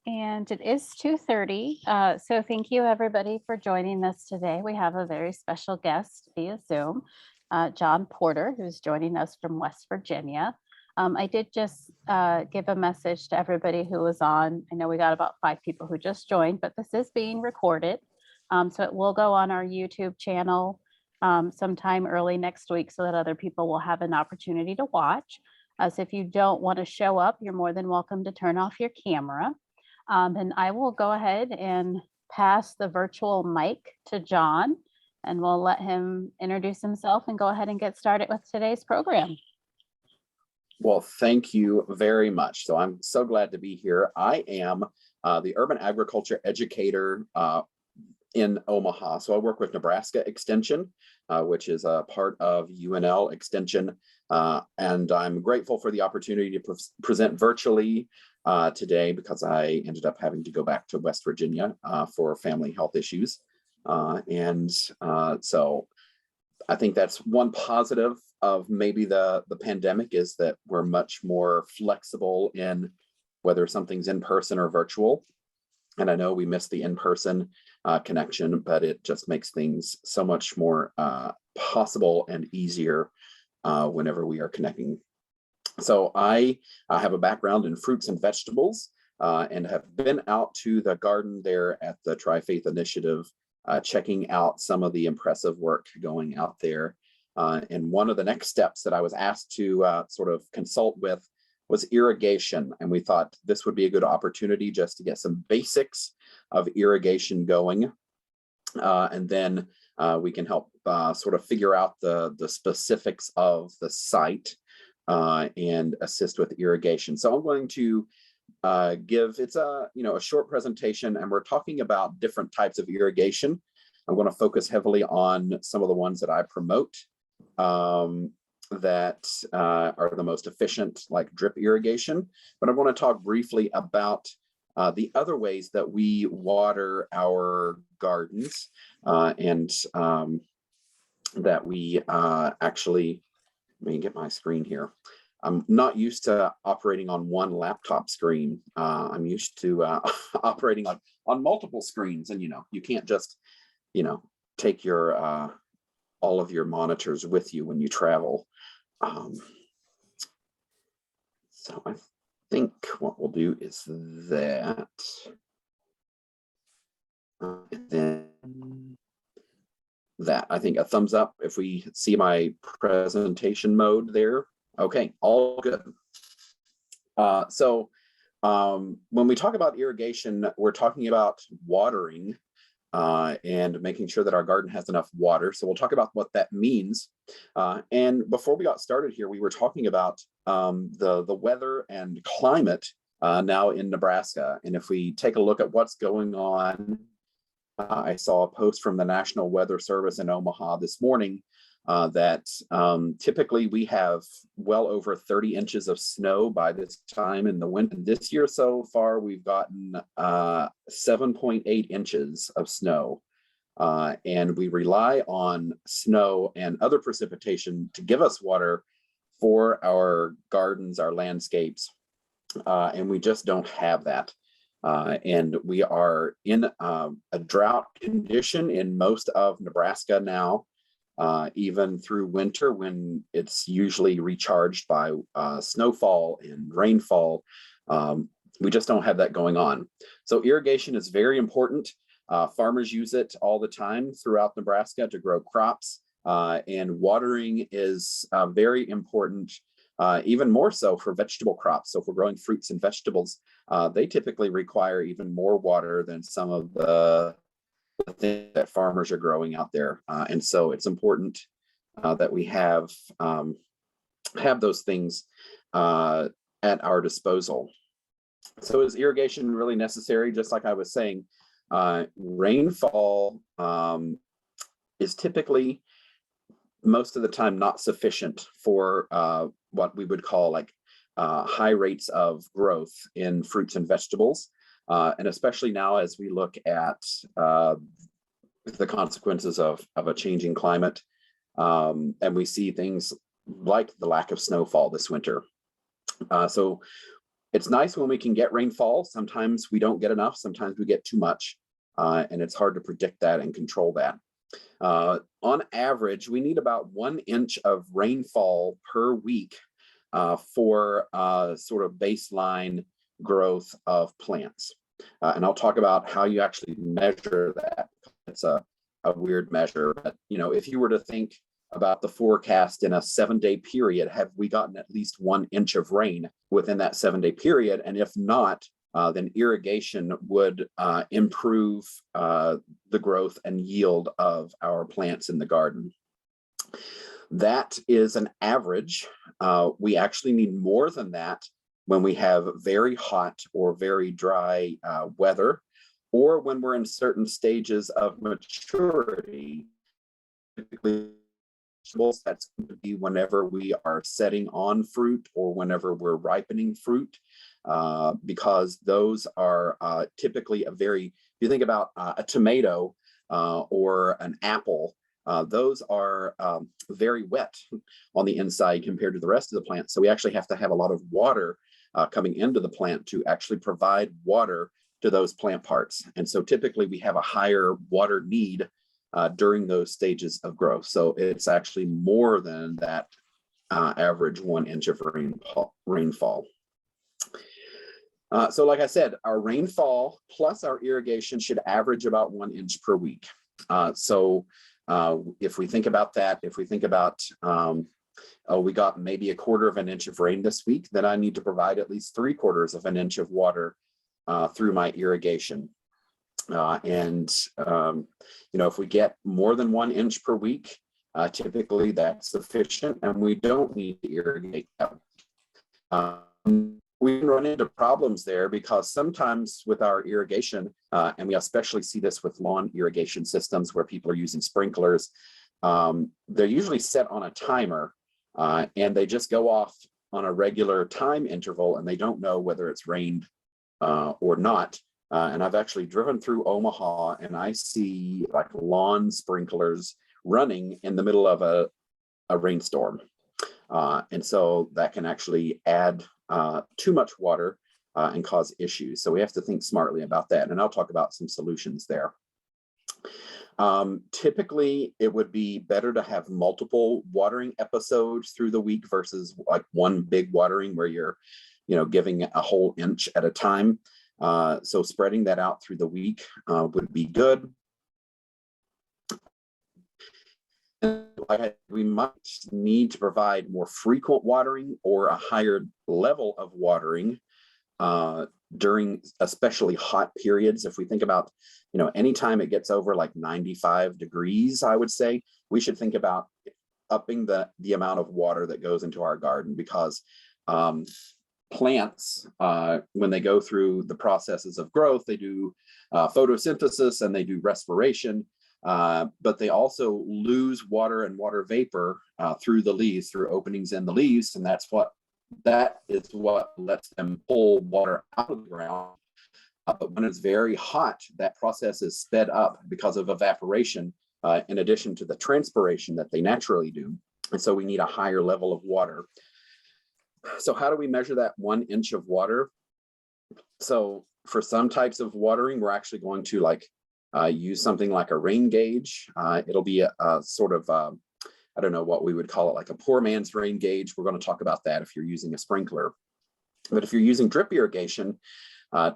And it is 2:30. So thank you everybody for joining us today. We have a very special guest via Zoom, John Porter, who's joining us from West Virginia. I did just give a message to everybody who was on. I know we got about 5 people who just joined, but this is being recorded. So it will go on our YouTube channel sometime early next week so that other people will have an opportunity to watch. So if you don't want to show up, you're more than welcome to turn off your camera. And I will go ahead and pass the virtual mic to John, and we'll let him introduce himself and go ahead and get started with today's program. Well, thank you very much. So I'm so glad to be here. I am the urban agriculture educator in Omaha. So I work with Nebraska Extension, which is a part of UNL Extension. And I'm grateful for the opportunity to present virtually today because I ended up having to go back to West Virginia for family health issues. So I think that's one positive of maybe the pandemic is that we're much more flexible in whether something's in person or virtual. And I know we miss the in-person connection, but it just makes things so much more possible and easier whenever we are connecting. So I have a background in fruits and vegetables and have been out to the garden there at the Tri-Faith Initiative, checking out some of the impressive work going out there. And one of the next steps that I was asked to sort of consult with was irrigation. And we thought this would be a good opportunity just to get some basics of irrigation going. And then we can help sort of figure out the specifics of the site and assist with irrigation. So I'm going to it's a short presentation, and we're talking about different types of irrigation. I'm going to focus heavily on some of the ones that I promote that are the most efficient, like drip irrigation. But I want to talk briefly about the other ways that we water our gardens and that we actually, let me get my screen here. I'm not used to operating on one laptop screen. I'm used to operating on multiple screens, and you can't just take your all of your monitors with you when you travel. So I think what we'll do is that, and then that. I think a thumbs up if we see my presentation mode there. Okay, all good. So when we talk about irrigation, we're talking about watering and making sure that our garden has enough water. So we'll talk about what that means. And before we got started here, we were talking about the weather and climate now in Nebraska. And if we take a look at what's going on, I saw a post from the National Weather Service in Omaha this morning that typically we have well over 30 inches of snow by this time in the winter. This year so far, we've gotten 7.8 inches of snow. And we rely on snow and other precipitation to give us water for our gardens, our landscapes, and we just don't have that. And we are in a drought condition in most of Nebraska now. Even through winter when it's usually recharged by snowfall and rainfall. We just don't have that going on. So irrigation is very important. Farmers use it all the time throughout Nebraska to grow crops, and watering is very important, even more so for vegetable crops. So if we're growing fruits and vegetables, they typically require even more water than some of the things that farmers are growing out there. And so it's important that we have those things at our disposal. So is irrigation really necessary? Just like I was saying, rainfall is typically most of the time not sufficient for what we would call like high rates of growth in fruits and vegetables. And especially now as we look at the consequences of a changing climate, and we see things like the lack of snowfall this winter. So It's nice when we can get rainfall. Sometimes we don't get enough, sometimes we get too much, and it's hard to predict that and control that. On average, we need about 1 inch of rainfall per week for sort of baseline growth of plants. And I'll talk about how you actually measure that. It's a weird measure, but if you were to think about the forecast in a 7-day period, have we gotten at least 1 inch of rain within that 7-day period? And if not, then irrigation would improve the growth and yield of our plants in the garden. That is an average. We actually need more than that when we have very hot or very dry weather, or when we're in certain stages of maturity. Typically, that's going to be whenever we are setting on fruit or whenever we're ripening fruit, because those are typically if you think about a tomato or an apple, those are very wet on the inside compared to the rest of the plant. So we actually have to have a lot of water coming into the plant to actually provide water to those plant parts. And so typically we have a higher water need during those stages of growth. So it's actually more than that average 1 inch of rainfall. So like I said, our rainfall plus our irrigation should average about 1 inch per week. So if we think about that, if we think about, we got maybe 1/4 of an inch of rain this week, then I need to provide at least 3/4 of an inch of water through my irrigation. If we get more than 1 inch per week, typically that's sufficient and we don't need to irrigate them. We can run into problems there because sometimes with our irrigation, and we especially see this with lawn irrigation systems where people are using sprinklers, they're usually set on a timer and they just go off on a regular time interval and they don't know whether it's rained or not. And I've actually driven through Omaha and I see like lawn sprinklers running in the middle of a rainstorm. And so that can actually add too much water and cause issues. So we have to think smartly about that. And I'll talk about some solutions there. Typically, it would be better to have multiple watering episodes through the week versus like one big watering where you're, giving a whole inch at a time. So spreading that out through the week would be good. We might need to provide more frequent watering or a higher level of watering during especially hot periods. If we think about, anytime it gets over like 95 degrees, I would say we should think about upping the amount of water that goes into our garden, because plants, when they go through the processes of growth, they do photosynthesis and they do respiration. But they also lose water and water vapor through the leaves, through openings in the leaves, and that is what lets them pull water out of the ground. But when it's very hot, that process is sped up because of evaporation, in addition to the transpiration that they naturally do. And so we need a higher level of water. So how do we measure that 1 inch of water? So for some types of watering, we're actually going to use something like a rain gauge. It'll be a sort of, I don't know what we would call it, like a poor man's rain gauge. We're going to talk about that if you're using a sprinkler. But if you're using drip irrigation,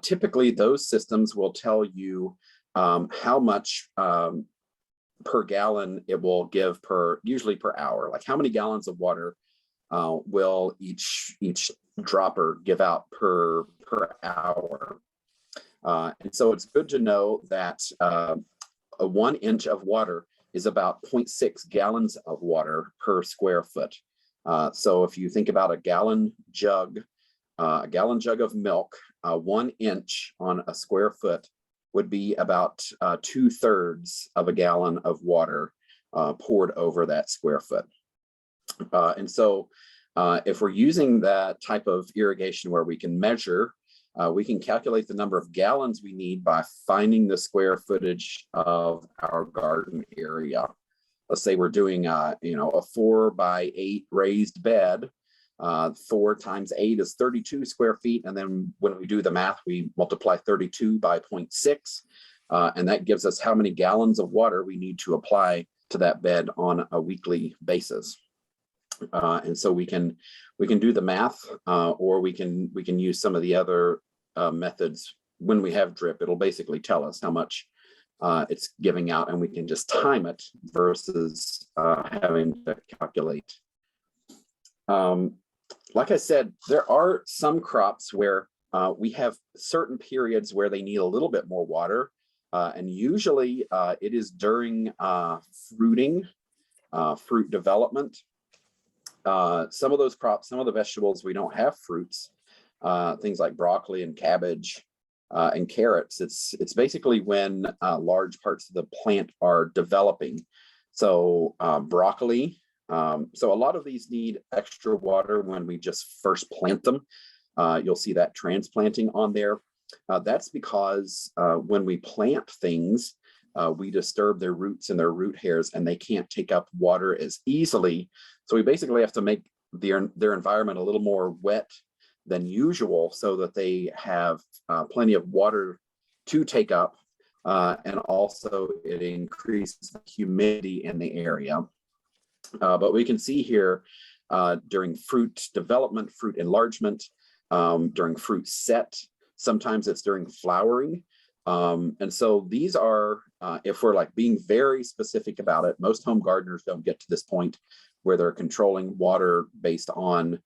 typically those systems will tell you how much per gallon it will give usually per hour, like how many gallons of water will each dropper give out per hour. And so it's good to know that a 1 inch of water is about 0.6 gallons of water per square foot. So if you think about a gallon jug of milk, 1 inch on a square foot would be about 2/3 of a gallon of water poured over that square foot. And so if we're using that type of irrigation where we can measure, we can calculate the number of gallons we need by finding the square footage of our garden area. Let's say we're doing a 4x8 raised bed. 4 times 8 is 32 square feet. And then when we do the math, we multiply 32 by 0.6. And that gives us how many gallons of water we need to apply to that bed on a weekly basis. And so we can do the math, or we can use some of the other methods. When we have drip, it'll basically tell us how much it's giving out, and we can just time it versus having to calculate. Like I said, there are some crops where we have certain periods where they need a little bit more water, and usually it is during fruiting, fruit development. Some of those crops, some of the vegetables, we don't have fruits, things like broccoli and cabbage and carrots. It's basically when large parts of the plant are developing. So broccoli, so a lot of these need extra water when we just first plant them. You'll see that transplanting on there. That's because when we plant things, we disturb their roots and their root hairs, and they can't take up water as easily. So we basically have to make their environment a little more wet than usual so that they have plenty of water to take up. And also it increases the humidity in the area. But we can see here during fruit development, fruit enlargement, during fruit set, sometimes it's during flowering. And so these are, if we're like being very specific about it, most home gardeners don't get to this point where they're controlling water based on,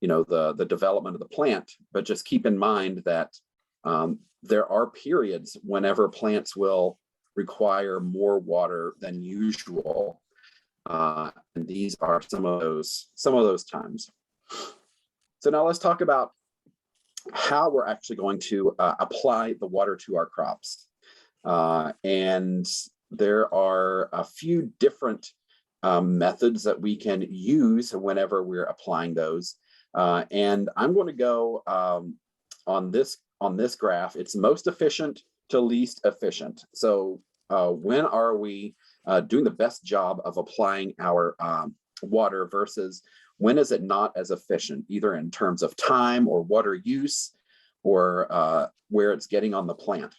the development of the plant. But just keep in mind that there are periods whenever plants will require more water than usual. And these are some of those times. So now let's talk about how we're actually going to apply the water to our crops. And there are a few different methods that we can use whenever we're applying those. And I'm going to go on this graph. It's most efficient to least efficient. So when are we doing the best job of applying our water versus when is it not as efficient, either in terms of time or water use or where it's getting on the plant.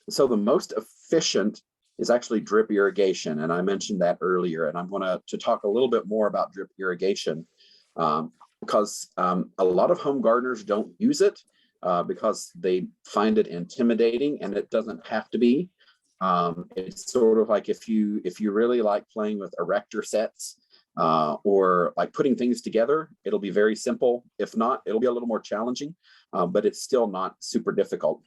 So the most efficient is actually drip irrigation. And I mentioned that earlier, and I'm going to talk a little bit more about drip irrigation because a lot of home gardeners don't use it because they find it intimidating, and it doesn't have to be. It's sort of like if you really like playing with erector sets or like putting things together, it'll be very simple. If not, it'll be a little more challenging, but it's still not super difficult.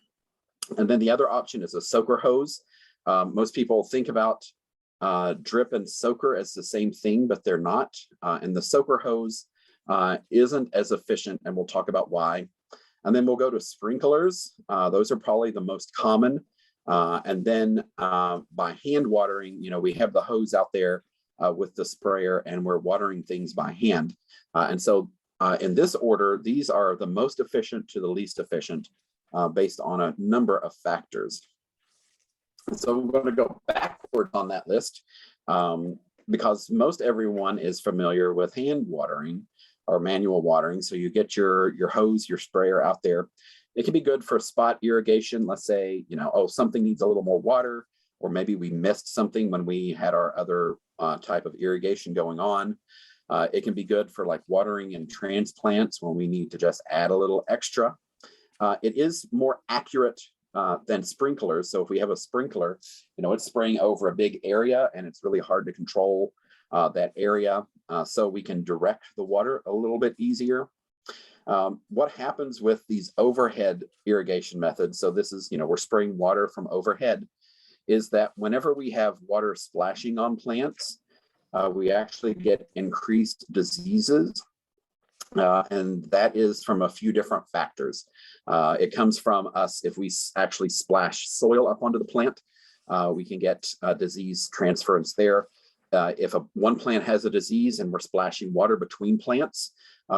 And then the other option is a soaker hose. Most people think about drip and soaker as the same thing, but they're not. And the soaker hose isn't as efficient, and we'll talk about why. And then we'll go to sprinklers. Those are probably the most common. And then by hand watering, we have the hose out there with the sprayer, and we're watering things by hand. And so in this order, these are the most efficient to the least efficient based on a number of factors. So I'm going to go backward on that list because most everyone is familiar with hand watering or manual watering. So you get your hose, your sprayer out there. It can be good for spot irrigation. Let's say, something needs a little more water, or maybe we missed something when we had our other type of irrigation going on. It can be good for like watering in transplants when we need to just add a little extra. It is more accurate than sprinklers. So if we have a sprinkler, it's spraying over a big area, and it's really hard to control that area. So we can direct the water a little bit easier. What happens with these overhead irrigation methods, so this is, we're spraying water from overhead, is that whenever we have water splashing on plants, we actually get increased diseases. And that is from a few different factors. It comes from us, if we actually splash soil up onto the plant, we can get disease transference there. If one plant has a disease and we're splashing water between plants,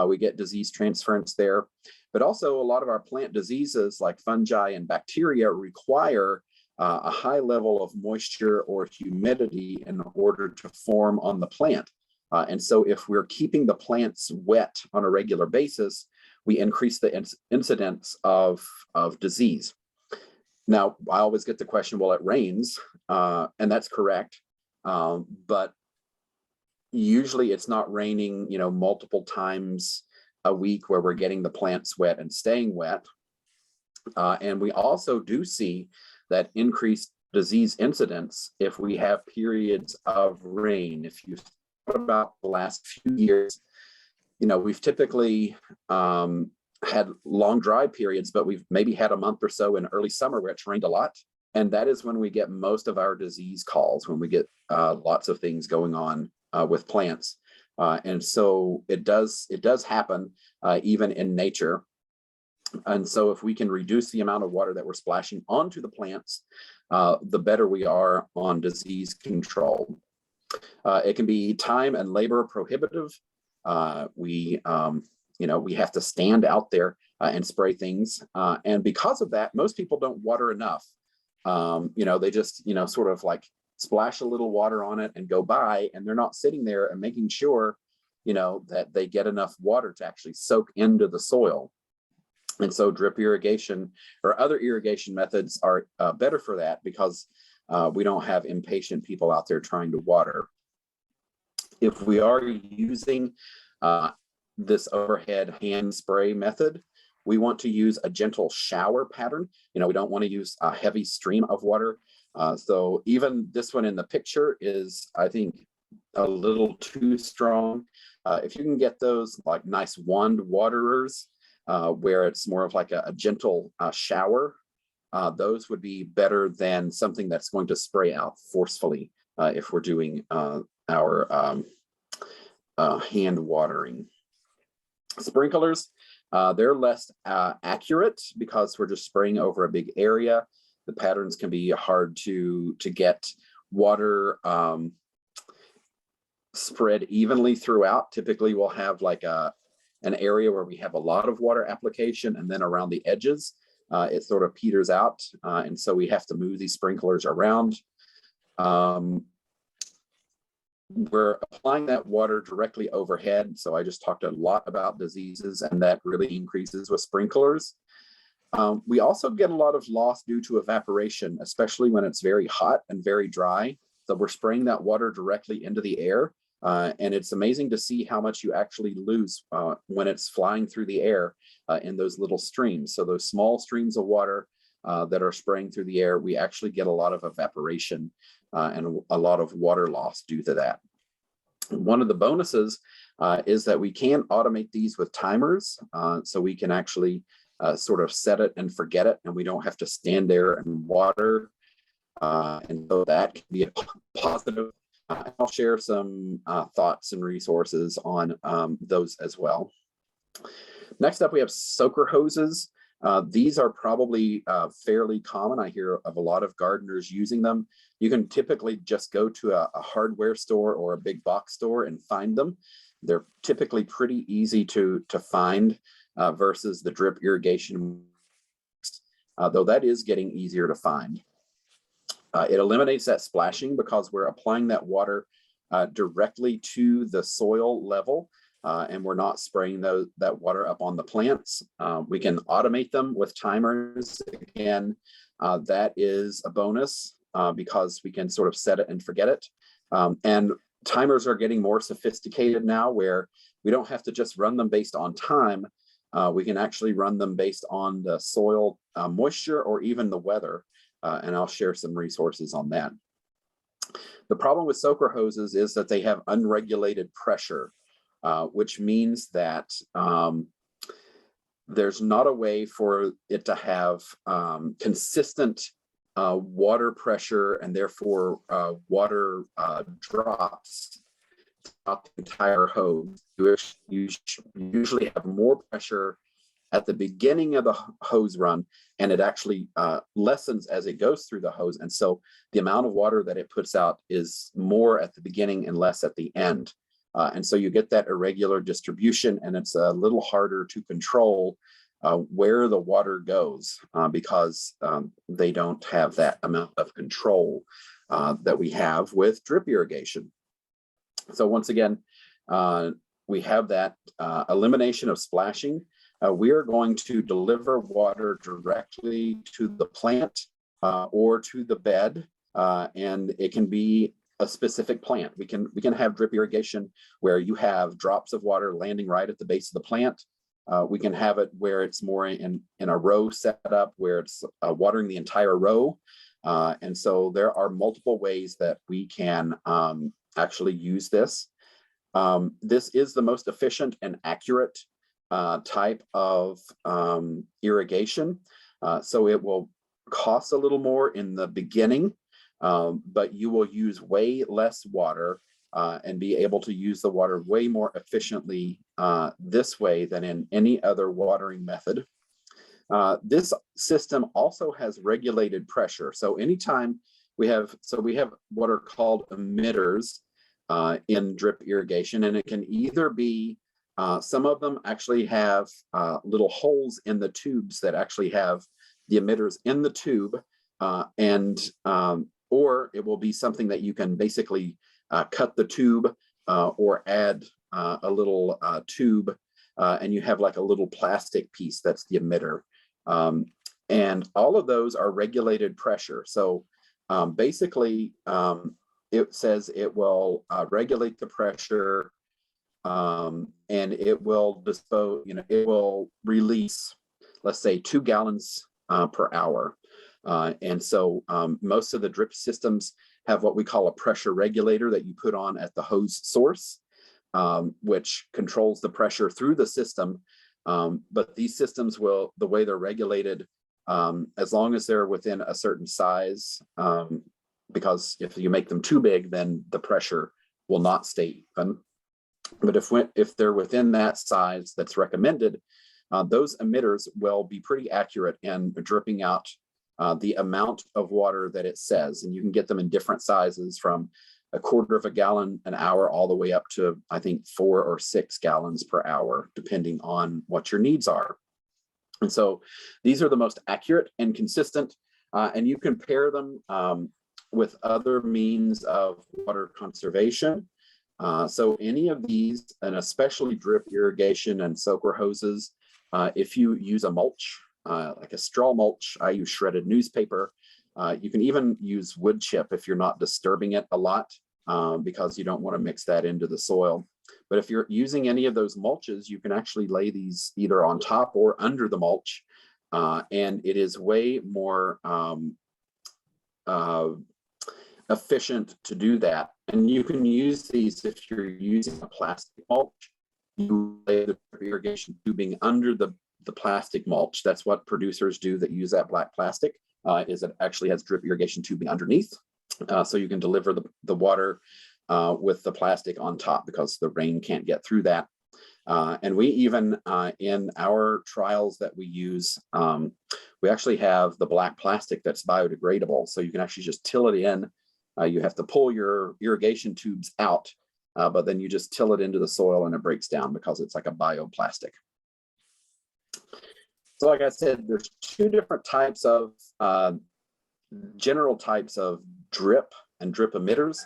we get disease transference there. But also a lot of our plant diseases like fungi and bacteria require a high level of moisture or humidity in order to form on the plant. And so if we're keeping the plants wet on a regular basis, we increase the incidence of disease. Now, I always get the question, well, it rains, and that's correct. But usually it's not raining, multiple times a week where we're getting the plants wet and staying wet. And we also do see that increased disease incidence if we have periods of rain. If you thought about the last few years, we've typically had long dry periods, but we've maybe had a month or so in early summer where it's rained a lot. And that is when we get most of our disease calls, when we get lots of things going on with plants. And so it does happen even in nature. And so if we can reduce the amount of water that we're splashing onto the plants, the better we are on disease control. It can be time and labor prohibitive. We have to stand out there and spray things. And because of that, most people don't water enough. They just, sort of like splash a little water on it and go by, and they're not sitting there and making sure, that they get enough water to actually soak into the soil. And so drip irrigation or other irrigation methods are better for that, because we don't have impatient people out there trying to water. If we are using this overhead hand spray method, we want to use a gentle shower pattern. We don't want to use a heavy stream of water. So even this one in the picture is, I think, a little too strong. If you can get those like nice wand waterers, where it's more of like a gentle shower, those would be better than something that's going to spray out forcefully if we're doing our hand watering. Sprinklers, they're less accurate because we're just spraying over a big area. The patterns can be hard to get water spread evenly throughout. Typically, we'll have like an area where we have a lot of water application, and then around the edges, it sort of peters out. And so we have to move these sprinklers around. We're applying that water directly overhead. So I just talked a lot about diseases, and that really increases with sprinklers. We also get a lot of loss due to evaporation, especially when it's very hot and very dry. So we're spraying that water directly into the air. And it's amazing to see how much you actually lose when it's flying through the air in those little streams. So those small streams of water that are spraying through the air, we actually get a lot of evaporation and a lot of water loss due to that. One of the bonuses is that we can automate these with timers. So we can actually sort of set it and forget it, and we don't have to stand there and water. And so that can be a positive. I'll share some thoughts and resources on those as well. Next up, we have soaker hoses. These are probably fairly common. I hear of a lot of gardeners using them. You can typically just go to a hardware store or a big box store and find them. They're typically pretty easy to find versus the drip irrigation, though that is getting easier to find. It eliminates that splashing because we're applying that water directly to the soil level, and we're not spraying that water up on the plants. We can automate them with timers. Again, that is a bonus because we can sort of set it and forget it. And timers are getting more sophisticated now, where we don't have to just run them based on time. We can actually run them based on the soil moisture or even the weather. And I'll share some resources on that. The problem with soaker hoses is that they have unregulated pressure, which means that there's not a way for it to have consistent water pressure, and therefore water drops throughout the entire hose. You usually have more pressure at the beginning of the hose run, and it actually lessens as it goes through the hose. And so the amount of water that it puts out is more at the beginning and less at the end. And so you get that irregular distribution, and it's a little harder to control where the water goes because they don't have that amount of control that we have with drip irrigation. So once again, we have that elimination of splashing. We are going to deliver water directly to the plant or to the bed, and it can be a specific plant. We can have drip irrigation where you have drops of water landing right at the base of the plant. We can have it where it's more in a row setup where it's watering the entire row. And so there are multiple ways that we can actually use this. This is the most efficient and accurate type of irrigation. So it will cost a little more in the beginning, but you will use way less water and be able to use the water way more efficiently this way than in any other watering method. This system also has regulated pressure. So anytime we have what are called emitters in drip irrigation, and it can either be, some of them actually have little holes in the tubes that actually have the emitters in the tube, or it will be something that you can basically cut the tube or add a little tube, and you have like a little plastic piece that's the emitter. And all of those are regulated pressure. So basically, it says it will regulate the pressure, and it will dispose, it will release, let's say, 2 gallons per hour. And so most of the drip systems have what we call a pressure regulator that you put on at the hose source, which controls the pressure through the system. But these systems will, the way they're regulated, as long as they're within a certain size, because if you make them too big, then the pressure will not stay even. But if they're within that size that's recommended, those emitters will be pretty accurate in dripping out the amount of water that it says. And you can get them in different sizes, from 1/4 gallon an hour all the way up to, I think, 4 or 6 gallons per hour, depending on what your needs are. And so these are the most accurate and consistent, and you can pair them with other means of water conservation. So any of these, and especially drip irrigation and soaker hoses, if you use a mulch, like a straw mulch, I use shredded newspaper. You can even use wood chip if you're not disturbing it a lot, because you don't want to mix that into the soil. But if you're using any of those mulches, you can actually lay these either on top or under the mulch, and it is way more efficient to do that. And you can use these if you're using a plastic mulch. You lay the irrigation tubing under the plastic mulch. That's what producers do that use that black plastic, is it actually has drip irrigation tubing underneath. So you can deliver the water with the plastic on top, because the rain can't get through that. And we even, in our trials that we use, we actually have the black plastic that's biodegradable. So you can actually just till it in. You have to pull your irrigation tubes out, but then you just till it into the soil and it breaks down because it's like a bioplastic. So like I said, there's 2 different types of general types of drip and drip emitters.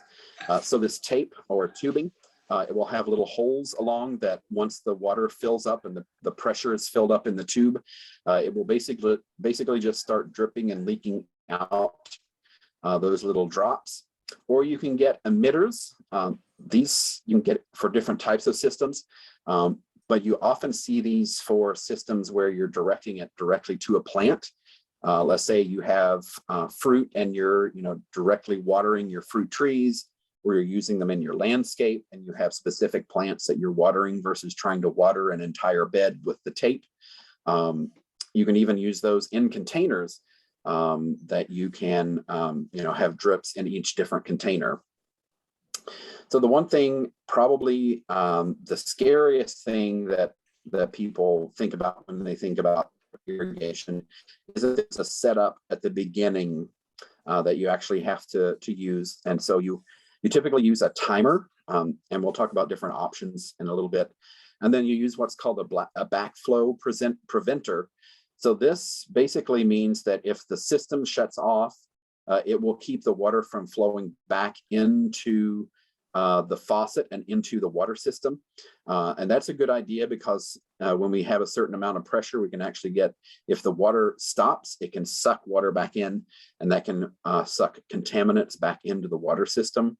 So this tape or tubing, it will have little holes along that. Once the water fills up and the pressure is filled up in the tube, it will basically just start dripping and leaking out those little drops. Or you can get emitters. These you can get for different types of systems, but you often see these for systems where you're directing it directly to a plant. Let's say you have fruit and you're directly watering your fruit trees, or you're using them in your landscape and you have specific plants that you're watering versus trying to water an entire bed with the tape. You can even use those in containers that you can have drips in each different container. So the one thing, probably the scariest thing that people think about when they think about irrigation, is that there's a setup at the beginning that you actually have to use. And so you typically use a timer, and we'll talk about different options in a little bit. And then you use what's called a backflow preventer. So this basically means that if the system shuts off, it will keep the water from flowing back into the faucet and into the water system. And that's a good idea because when we have a certain amount of pressure, we can actually get, if the water stops, it can suck water back in, and that can suck contaminants back into the water system.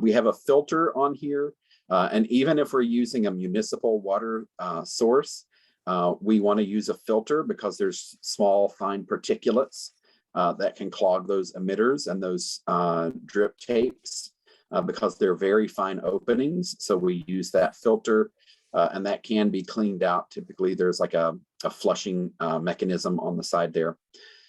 We have a filter on here. And even if we're using a municipal water source, we want to use a filter because there's small, fine particulates that can clog those emitters and those drip tapes because they're very fine openings. So we use that filter and that can be cleaned out. Typically, there's like a flushing mechanism on the side there.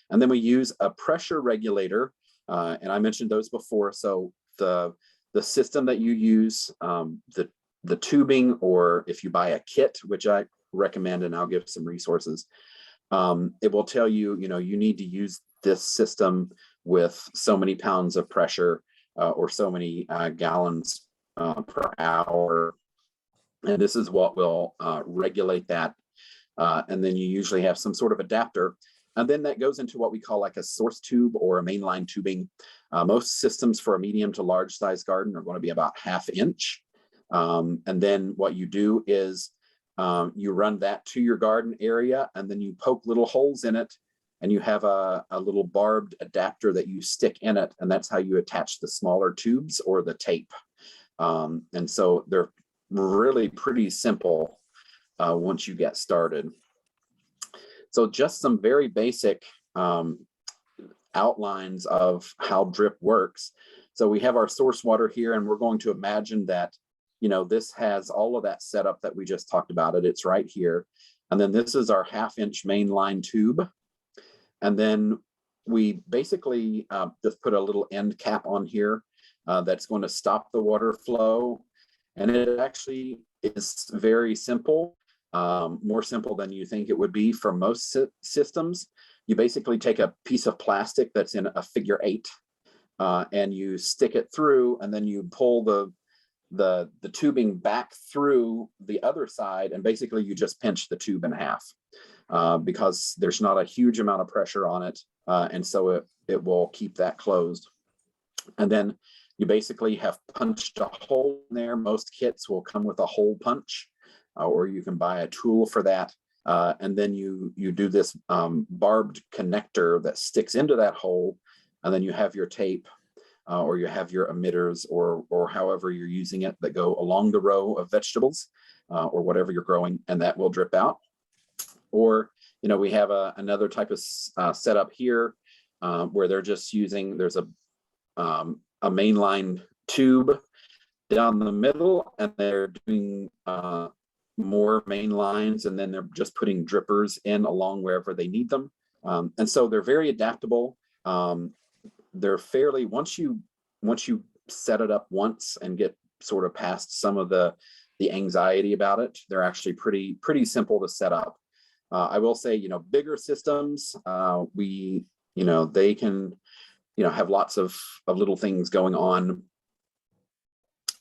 And then we use a pressure regulator. And I mentioned those before. So the system that you use, the tubing, or if you buy a kit, which I recommend, and I'll give some resources, it will tell you, you need to use this system with so many pounds of pressure or so many gallons per hour. And this is what will regulate that. And then you usually have some sort of adapter. And then that goes into what we call like a source tube or a mainline tubing. Most systems for a medium to large size garden are going to be about 1/2 inch. And then what you do is you run that to your garden area, and then you poke little holes in it, and you have a little barbed adapter that you stick in it, and that's how you attach the smaller tubes or the tape. And so they're really pretty simple once you get started. So just some very basic outlines of how drip works. So we have our source water here, and we're going to imagine that, this has all of that setup that we just talked about. It's right here. And then this is our 1/2 inch main line tube. And then we basically just put a little end cap on here that's going to stop the water flow. And it actually is very simple. More simple than you think it would be for most systems. You basically take a piece of plastic that's in a figure 8 and you stick it through, and then you pull the tubing back through the other side, and basically you just pinch the tube in half because there's not a huge amount of pressure on it, and so it will keep that closed. And then you basically have punched a hole in there. Most kits will come with a hole punch, or you can buy a tool for that. And then you do this barbed connector that sticks into that hole, and then you have your tape or you have your emitters or however you're using it that go along the row of vegetables or whatever you're growing, and that will drip out. Or, we have another type of setup here where they're just using, there's a mainline tube down the middle, and they're doing more main lines, and then they're just putting drippers in along wherever they need them. And so they're very adaptable. They're fairly, once you set it up once and get sort of past some of the anxiety about it, they're actually pretty simple to set up. I will say, bigger systems, they can, have lots of little things going on.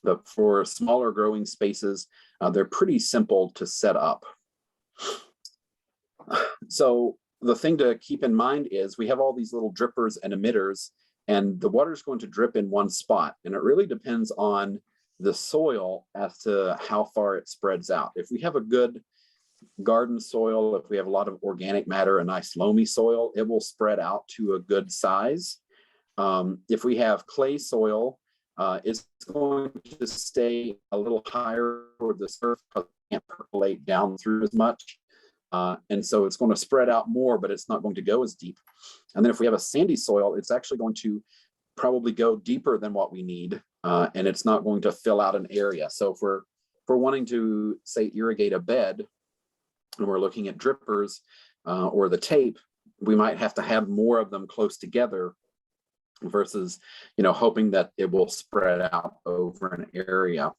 But for smaller growing spaces, they're pretty simple to set up. So the thing to keep in mind is we have all these little drippers and emitters, and the water is going to drip in one spot. And it really depends on the soil as to how far it spreads out. If we have a good garden soil, if we have a lot of organic matter, a nice loamy soil, it will spread out to a good size. If we have clay soil, it's going to stay a little higher toward the surface because it can't percolate down through as much. And so it's going to spread out more, but it's not going to go as deep. And then if we have a sandy soil, it's actually going to probably go deeper than what we need, and it's not going to fill out an area. So if we're wanting to, say, irrigate a bed, and we're looking at drippers or the tape, we might have to have more of them close together versus, hoping that it will spread out over an area.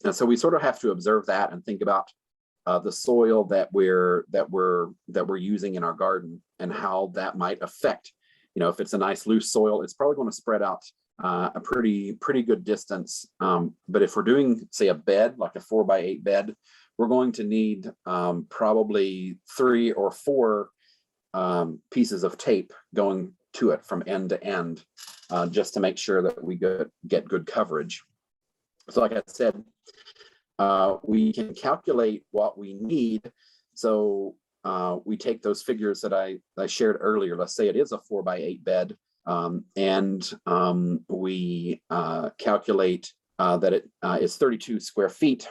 And so we sort of have to observe that and think about the soil that we're using in our garden and how that might affect. If it's a nice loose soil, it's probably going to spread out a pretty good distance. But if we're doing, say, a bed, like a 4x8 bed, we're going to need probably 3 or 4 pieces of tape going to it from end to end, just to make sure that we get good coverage. So like I said, we can calculate what we need. So we take those figures that I shared earlier. Let's say it is a 4x8 bed, and we calculate that it is 32 square feet.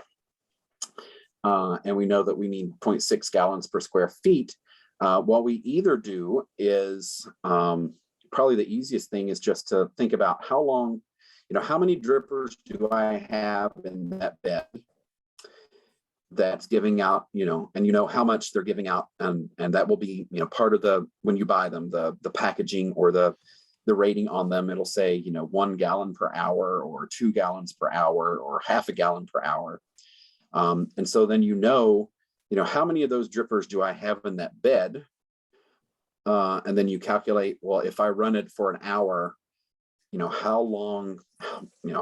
And we know that we need 0.6 gallons per square feet. What we either do is probably the easiest thing is just to think about how long, how many drippers do I have in that bed that's giving out, and how much they're giving out, and that will be, part of the, when you buy them, the packaging or the rating on them, it'll say, 1 gallon per hour or 2 gallons per hour or half a gallon per hour. And so then, how many of those drippers do I have in that bed? And then you calculate, well, if I run it for an hour, how long,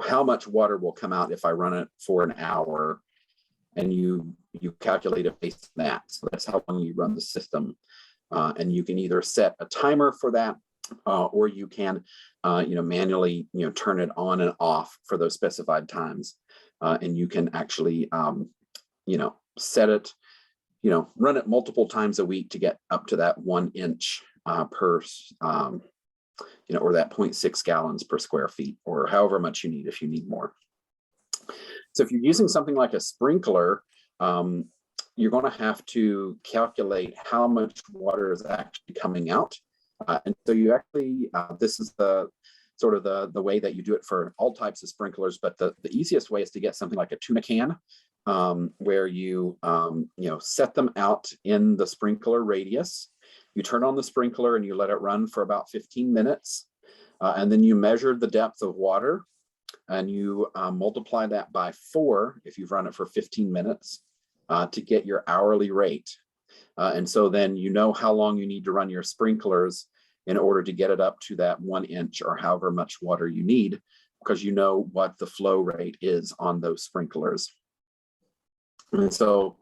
how much water will come out if I run it for an hour, and you calculate it based on that. So that's how long you run the system. And you can either set a timer for that, or you can, manually, turn it on and off for those specified times. And you can actually, set it, run it multiple times a week to get up to that 1 inch per, or that 0.6 gallons per square feet, or however much you need if you need more. So if you're using something like a sprinkler, you're going to have to calculate how much water is actually coming out. And so you actually, this is the sort of the way that you do it for all types of sprinklers, but the easiest way is to get something like a tuna can, where you, set them out in the sprinkler radius. You turn on the sprinkler and you let it run for about 15 minutes. And then you measure the depth of water, and you multiply that by 4 if you've run it for 15 minutes to get your hourly rate. And so then how long you need to run your sprinklers in order to get it up to that 1 inch or however much water you need, because you know what the flow rate is on those sprinklers. And so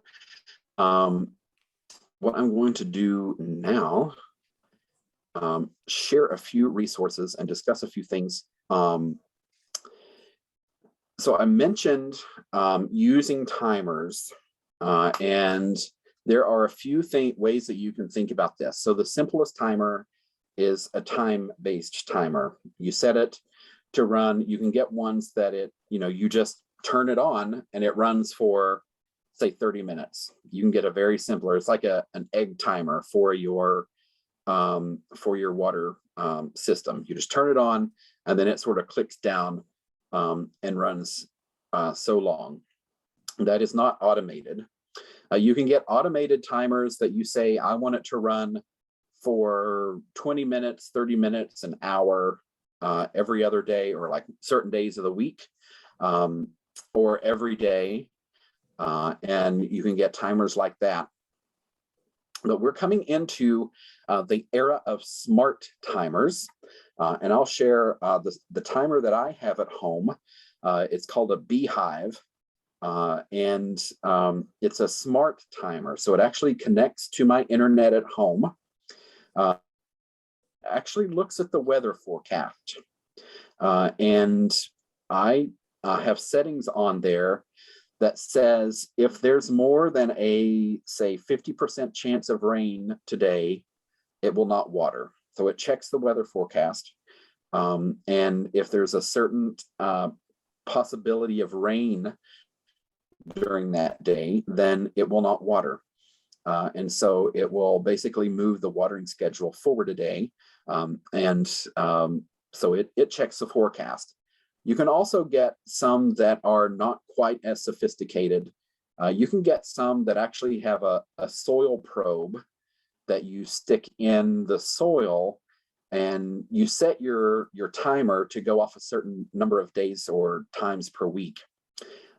what I'm going to do now, share a few resources and discuss a few things. So I mentioned using timers, and there are a few ways that you can think about this. So the simplest timer is a time-based timer. You set it to run. You can get ones that you just turn it on and it runs for, say, 30 minutes. You can get a very simpler, it's like an egg timer for your water system. You just turn it on and then it sort of clicks down and runs so long. That is not automated. You can get automated timers that you say, I want it to run for 20 minutes, 30 minutes, an hour, every other day, or like certain days of the week, or every day. And you can get timers like that. But we're coming into the era of smart timers. And I'll share the timer that I have at home. It's called a Beehive. And it's a smart timer. So it actually connects to my internet at home. Actually looks at the weather forecast. And I have settings on there that says if there's more than a, say, 50% chance of rain today, it will not water. So it checks the weather forecast. And if there's a certain possibility of rain during that day, then it will not water. And so it will basically move the watering schedule forward a day. So it checks the forecast. You can also get some that are not quite as sophisticated. You can get some that actually have a soil probe that you stick in the soil, and you set your timer to go off a certain number of days or times per week.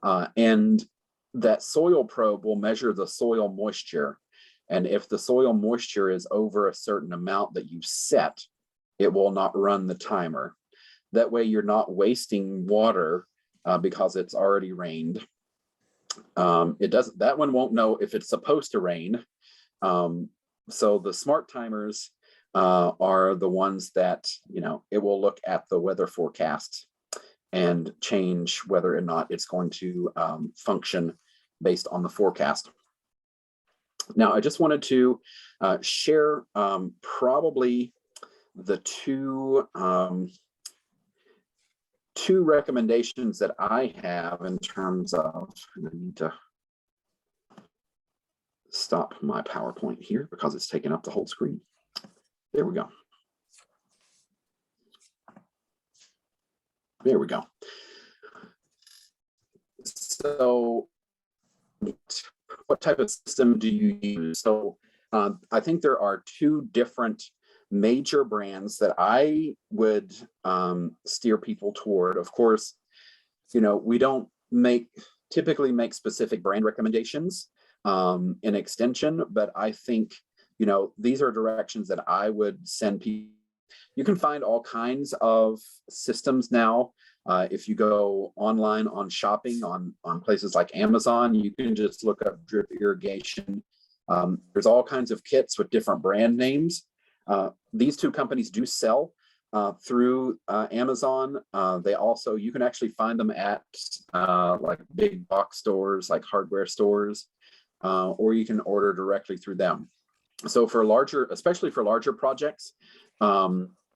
And that soil probe will measure the soil moisture. And if the soil moisture is over a certain amount that you've set, it will not run the timer. That way you're not wasting water because it's already rained. That one won't know if it's supposed to rain. So the smart timers are the ones that, it will look at the weather forecast and change whether or not it's going to function based on the forecast. Now, I just wanted to share probably the two recommendations that I have in terms of, and I need to stop my PowerPoint here because it's taking up the whole screen. There we go. There we go. So what type of system do you use? So I think there are two different major brands that I would steer people toward. Of course, we don't typically make specific brand recommendations in extension, but I think, these are directions that I would send people. You can find all kinds of systems now. If you go online on shopping on places like Amazon, you can just look up drip irrigation. There's all kinds of kits with different brand names. These two companies do sell through Amazon. You can actually find them at like big box stores, like hardware stores, or you can order directly through them. So especially for larger projects,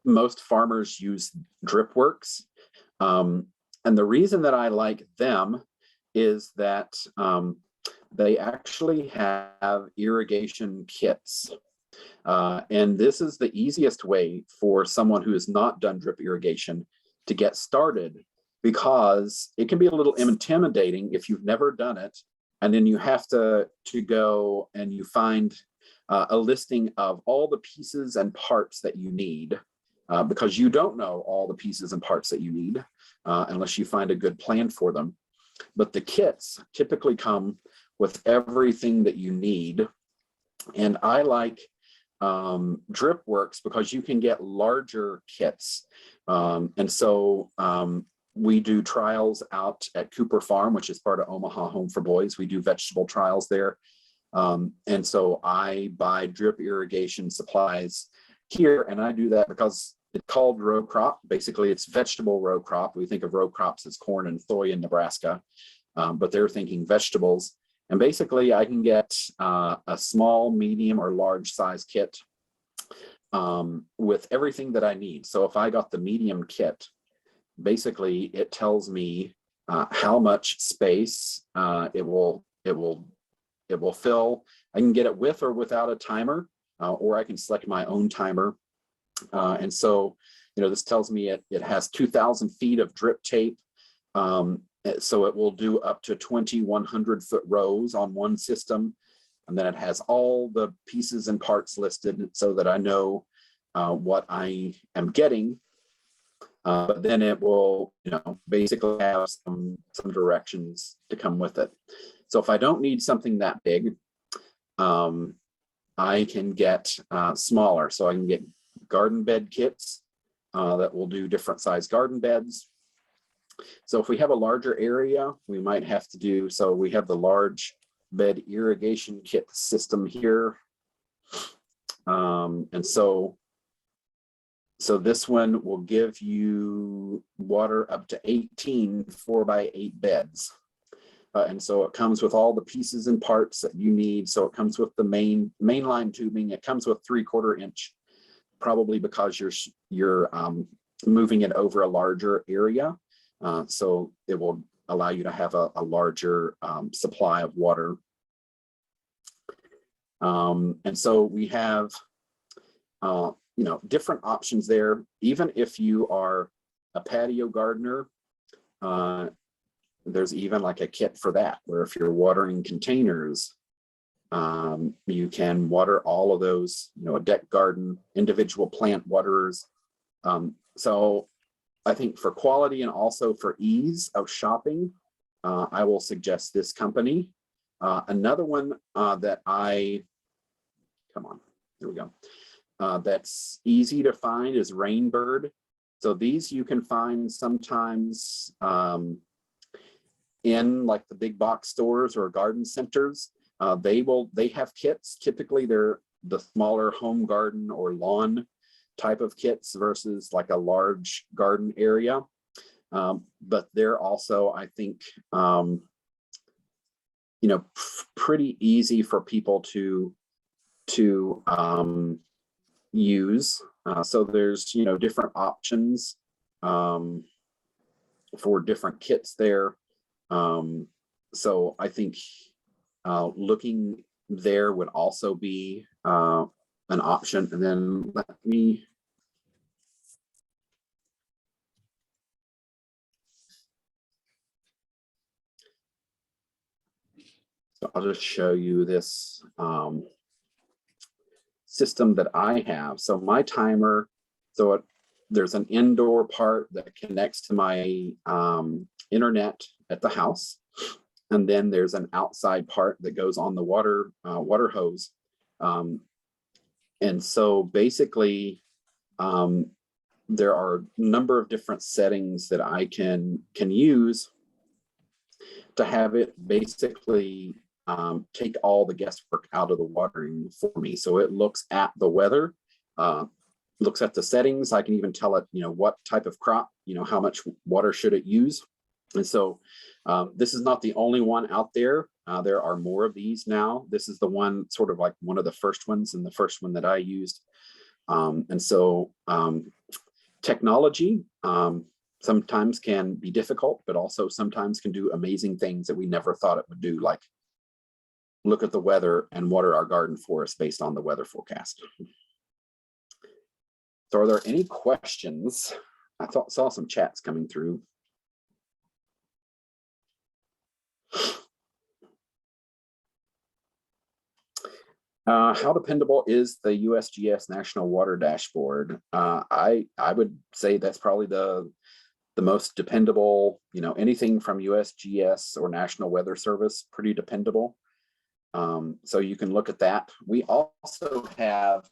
most farmers use DripWorks. And the reason that I like them is that they actually have irrigation kits. And this is the easiest way for someone who has not done drip irrigation to get started, because it can be a little intimidating if you've never done it. And then you have to go and you find a listing of all the pieces and parts that you need, because you don't know all the pieces and parts that you need unless you find a good plan for them. But the kits typically come with everything that you need. And I like DripWorks because you can get larger kits. And so we do trials out at Cooper Farm, which is part of Omaha Home for Boys. We do vegetable trials there. And so I buy drip irrigation supplies here, and I do that because it's called row crop. Basically, it's vegetable row crop. We think of row crops as corn and soy in Nebraska, but they're thinking vegetables. And basically, I can get a small, medium, or large size kit with everything that I need. So if I got the medium kit, basically it tells me how much space it will fill. I can get it with or without a timer, or I can select my own timer. And so, this tells me it has 2,000 feet of drip tape. So it will do up to 2,100-foot rows on one system. And then it has all the pieces and parts listed so that I know what I am getting. But then it will, basically have some directions to come with it. So if I don't need something that big, I can get smaller. So I can get garden bed kits that will do different size garden beds. So if we have a larger area, we might have to do, so we have the large bed irrigation kit system here. And so this one will give you water up to 18 4x8 beds. And so it comes with all the pieces and parts that you need. So it comes with the mainline tubing. It comes with 3/4 inch, probably because you're moving it over a larger area. So it will allow you to have a larger supply of water. And so we have, different options there. Even if you are a patio gardener, there's even like a kit for that, where if you're watering containers, you can water all of those, a deck garden, individual plant waterers. So I think for quality and also for ease of shopping, I will suggest this company. Another one that here we go. That's easy to find is Rainbird. So these you can find sometimes in like the big box stores or garden centers. They have kits. Typically they're the smaller home garden or lawn type of kits versus like a large garden area. But they're also, I think, pretty easy for people to use. So there's, different options for different kits there. So I think looking there would also be an option. And then let me. So I'll just show you this system that I have. So my timer, there's an indoor part that connects to my internet at the house. And then there's an outside part that goes on the water hose. And so basically, there are a number of different settings that I can use to have it basically take all the guesswork out of the watering for me. So it looks at the weather, looks at the settings. I can even tell it, what type of crop, how much water should it use. And so this is not the only one out there. There are more of these now. This is the one, sort of like one of the first ones, and the first one that I used. And so technology sometimes can be difficult, but also sometimes can do amazing things that we never thought it would do, like look at the weather and water our garden for us based on the weather forecast. So are there any questions? I saw some chats coming through. How dependable is the USGS National Water Dashboard? I would say that's probably the most dependable. Anything from USGS or National Weather Service, pretty dependable. So you can look at that. We also have,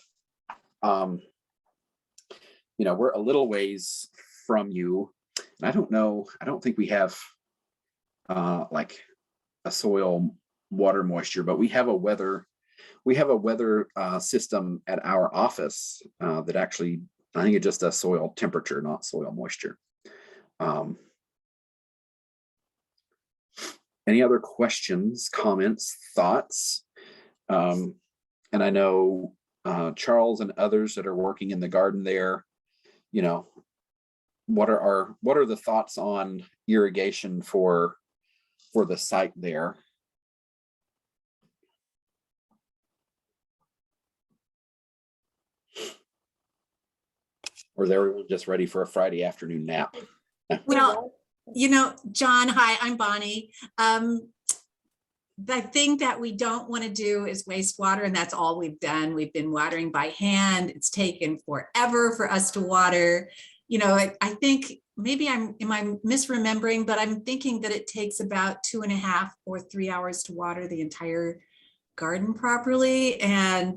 we're a little ways from you, and I don't think we have like a soil water moisture, but we have a weather system at our office that actually, I think it just does soil temperature, not soil moisture. Any other questions, comments, thoughts? And I know Charles and others that are working in the garden there, what are the thoughts on irrigation for the site there? Or is everyone just ready for a Friday afternoon nap? Well, John, hi, I'm Bonnie. The thing that we don't want to do is waste water, and that's all we've done. We've been watering by hand. It's taken forever for us to water. I think maybe am I misremembering, but I'm thinking that it takes about 2.5 or 3 hours to water the entire garden properly. And,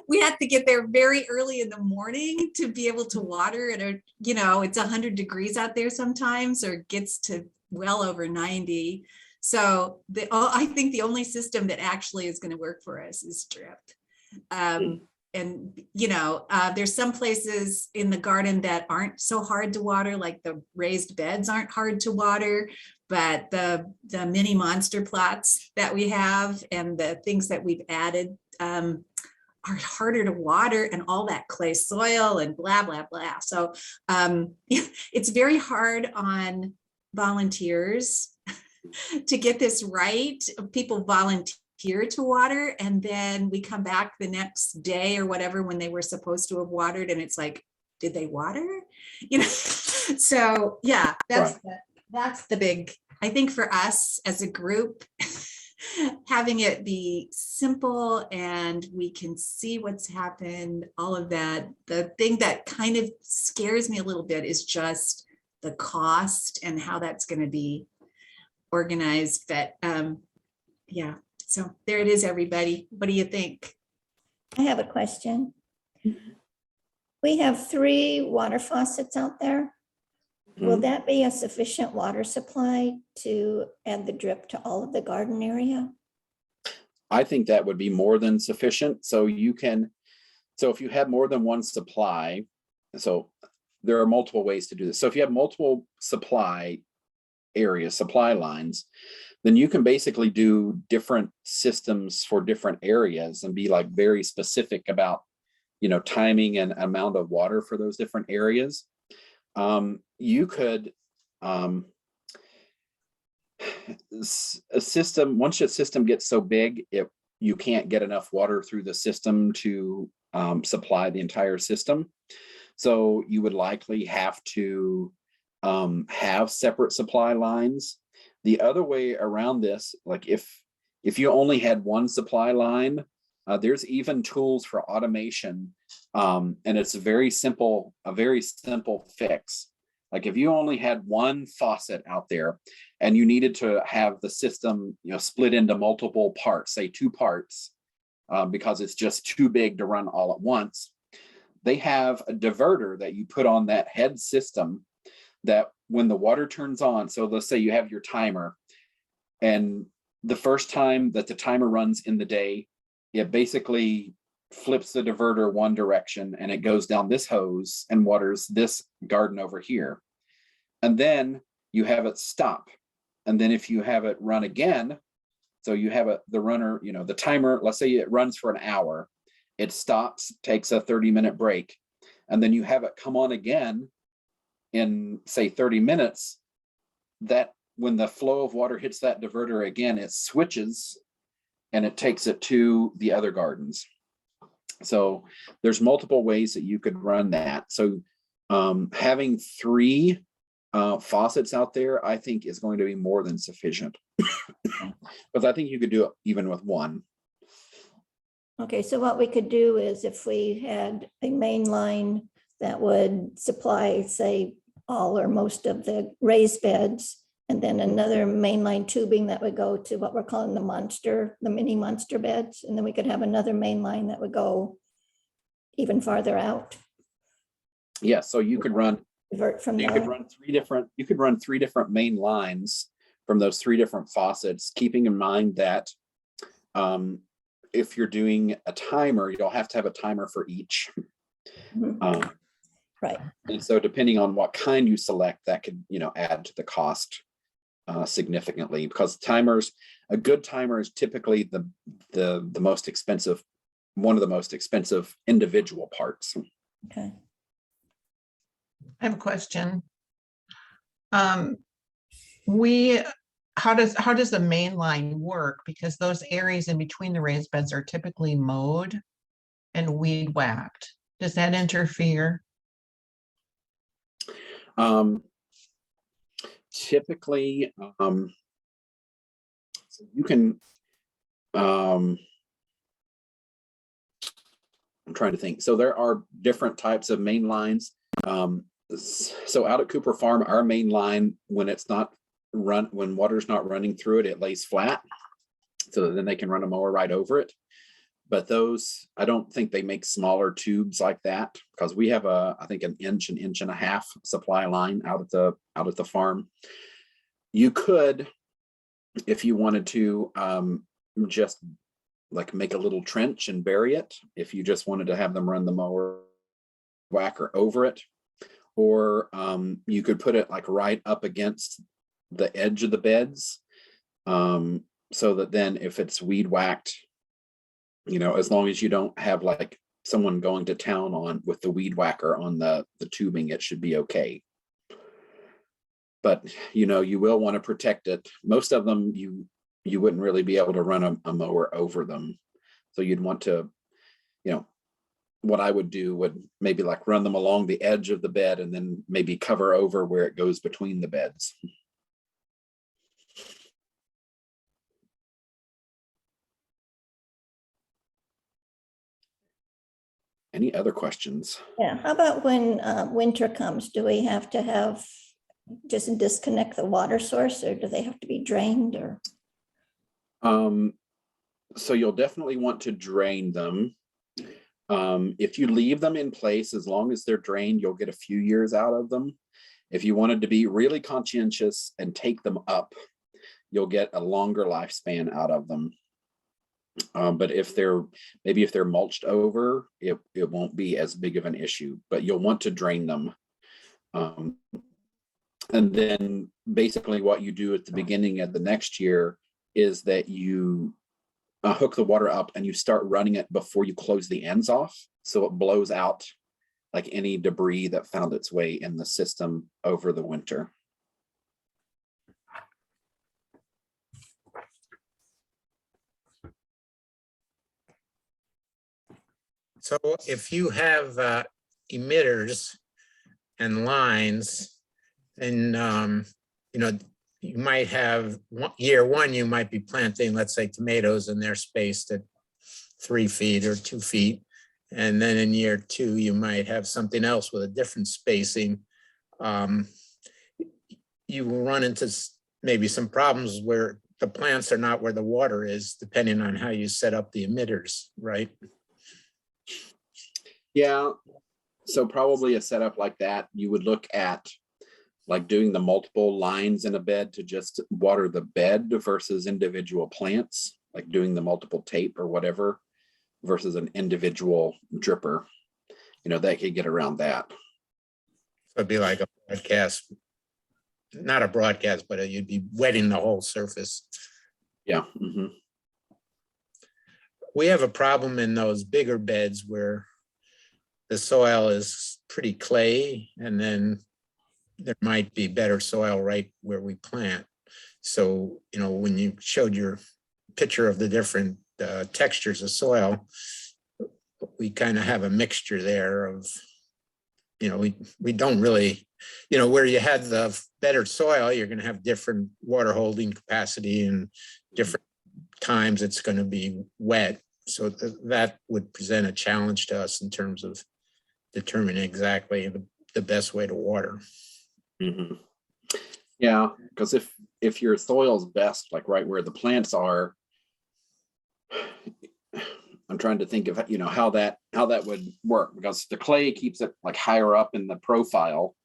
we have to get there very early in the morning to be able to water. And, it's 100 degrees out there sometimes, or it gets to well over 90. So I think the only system that actually is going to work for us is drip. And, there's some places in the garden that aren't so hard to water, like the raised beds aren't hard to water, but the mini monster plots that we have and the things that we've added are harder to water, and all that clay soil and blah, blah, blah. So it's very hard on volunteers to get this right. People volunteer to water, and then we come back the next day or whatever when they were supposed to have watered, and it's like, did they water? So yeah, that's the big, I think, for us as a group, having it be simple and we can see what's happened, all of that. The thing that kind of scares me a little bit is just the cost and how that's going to be organized. But yeah, so there it is, everybody. What do you think? I have a question. We have 3 water faucets out there. Will that be a sufficient water supply to add the drip to all of the garden area? I think that would be more than sufficient. So if you have more than one supply, so there are multiple ways to do this. So if you have multiple supply areas, supply lines, then you can basically do different systems for different areas and be like very specific about, timing and amount of water for those different areas. You could, a system, once your system gets so big, you can't get enough water through the system to supply the entire system. So you would likely have to have separate supply lines. The other way around this, like if you only had one supply line, there's even tools for automation, and it's a very simple fix. Like if you only had one faucet out there and you needed to have the system, split into multiple parts, say 2 parts, because it's just too big to run all at once, they have a diverter that you put on that head system that when the water turns on, so let's say you have your timer, and the first time that the timer runs in the day, it basically flips the diverter one direction and it goes down this hose and waters this garden over here. And then you have it stop. And then if you have it run again, so you have the runner, the timer, let's say it runs for an hour, it stops, takes a 30-minute break, and then you have it come on again in say 30 minutes, that when the flow of water hits that diverter again, it switches and it takes it to the other gardens. So there's multiple ways that you could run that. So having 3 faucets out there, I think is going to be more than sufficient. Because I think you could do it even with 1. Okay, so what we could do is if we had a main line that would supply, say, all or most of the raised beds, and then another mainline tubing that would go to what we're calling the mini monster beds. And then we could have another main line that would go even farther out. Yeah, so you could run, Divert from you there. could run 3 different main lines from those 3 different faucets, keeping in mind that if you're doing a timer, you'll have to have a timer for each. Mhm. Right. And so depending on what kind you select, that could, add to the cost significantly, because a good timer is typically the most expensive, one of the most expensive individual parts. Okay. I have a question. How does the main line work? Because those areas in between the raised beds are typically mowed and weed whacked. Does that interfere? Typically, so you can, I'm trying to think. So there are different types of main lines. So out at Cooper Farm, our main line, when water's not running through it, it lays flat. So then they can run a mower right over it. But those, I don't think they make smaller tubes like that, because we have I think an inch and a half supply line out at the farm. You could, if you wanted to, just like make a little trench and bury it, if you just wanted to have them run the mower whacker over it, or you could put it like right up against the edge of the beds, so that then if it's weed whacked, as long as you don't have like someone going to town with the weed whacker on the tubing, it should be okay. But you will want to protect it. Most of them you wouldn't really be able to run a mower over them, so you'd want to, what I would do would maybe like run them along the edge of the bed and then maybe cover over where it goes between the beds. Any other questions? Yeah, how about when winter comes, do we have to just disconnect the water source, or do they have to be drained, or? So you'll definitely want to drain them. If you leave them in place, as long as they're drained, you'll get a few years out of them. If you wanted to be really conscientious and take them up, you'll get a longer lifespan out of them. But if they're mulched over, it won't be as big of an issue, but you'll want to drain them. And then basically what you do at the beginning of the next year is that you hook the water up and you start running it before you close the ends off. So it blows out like any debris that found its way in the system over the winter. So if you have emitters and lines, then you might have year one, you might be planting, let's say, tomatoes, and they're spaced at 3 feet or 2 feet. And then in year two, you might have something else with a different spacing. You will run into maybe some problems where the plants are not where the water is, depending on how you set up the emitters, right? Yeah, so probably a setup like that, you would look at like doing the multiple lines in a bed to just water the bed versus individual plants, like doing the multiple tape or whatever versus an individual dripper. They could get around that. So it'd be like a broadcast, not a broadcast, but you'd be wetting the whole surface. Yeah. Mm-hmm. We have a problem in those bigger beds where the soil is pretty clay, and then there might be better soil right where we plant. So, when you showed your picture of the different textures of soil, we kind of have a mixture there of, we don't really, where you had the better soil, you're going to have different water holding capacity and different times it's going to be wet. So that would present a challenge to us in terms of determining exactly the best way to water. Mm-hmm. Yeah, because if your soil's best, like right where the plants are, I'm trying to think of how that would work, because the clay keeps it like higher up in the profile,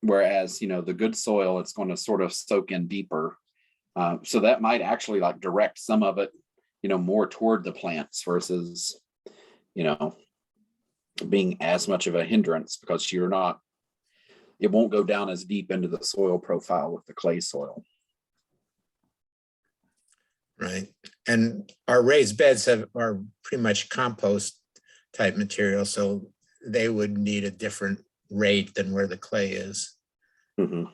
whereas the good soil, it's going to sort of soak in deeper. So that might actually like direct some of it more toward the plants versus being as much of a hindrance, because it won't go down as deep into the soil profile with the clay soil. Right. And our raised beds are pretty much compost type material, so they would need a different rate than where the clay is. Mm-hmm.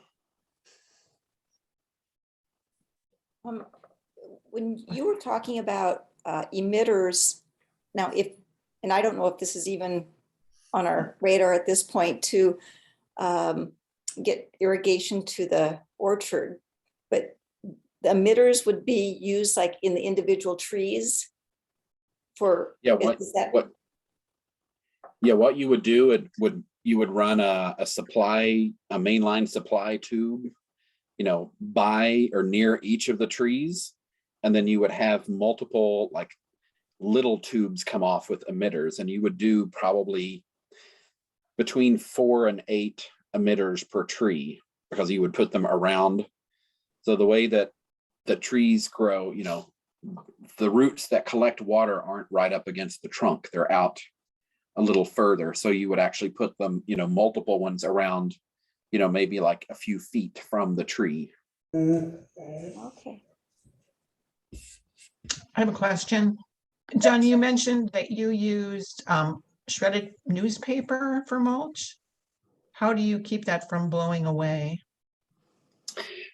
When you were talking about emitters, now and I don't know if this is even on our radar at this point, to get irrigation to the orchard, but the emitters would be used like in the individual trees for, what you would do, you would run a mainline supply tube, by or near each of the trees. And then you would have multiple like little tubes come off with emitters, and you would do probably between 4 and 8 emitters per tree, because you would put them around. So the way that the trees grow, the roots that collect water aren't right up against the trunk, they're out a little further. So you would actually put them, multiple ones around, maybe like a few feet from the tree. okay. I have a question. John, you mentioned that you used shredded newspaper for mulch. How do you keep that from blowing away?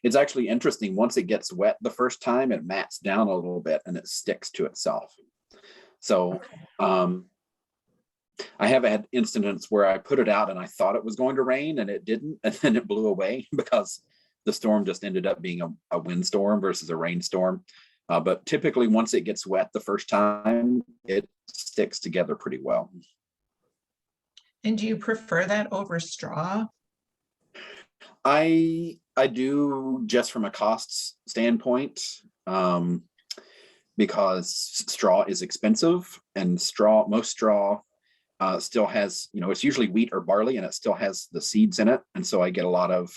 It's actually interesting. Once it gets wet the first time, it mats down a little bit and it sticks to itself. So I have had incidents where I put it out and I thought it was going to rain and it didn't, and then it blew away because the storm just ended up being a windstorm versus a rainstorm. But typically once it gets wet the first time, it sticks together pretty well. And do you prefer that over straw? I do, just from a cost standpoint, because straw is expensive, and most straw still has, it's usually wheat or barley, and it still has the seeds in it. And so I get a lot of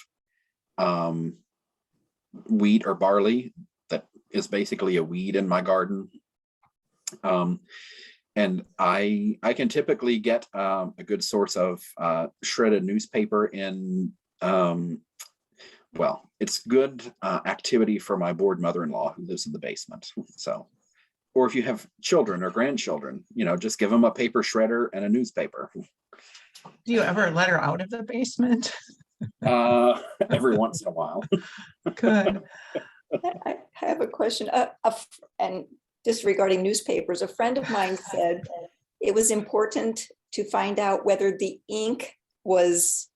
wheat or barley that is basically a weed in my garden. And I can typically get a good source of shredded newspaper in, well, it's good activity for my bored mother-in-law who lives in the basement. So, or if you have children or grandchildren, just give them a paper shredder and a newspaper. Do you ever let her out of the basement? Every once in a while. Good. I have a question, and just regarding newspapers, a friend of mine said it was important to find out whether the ink was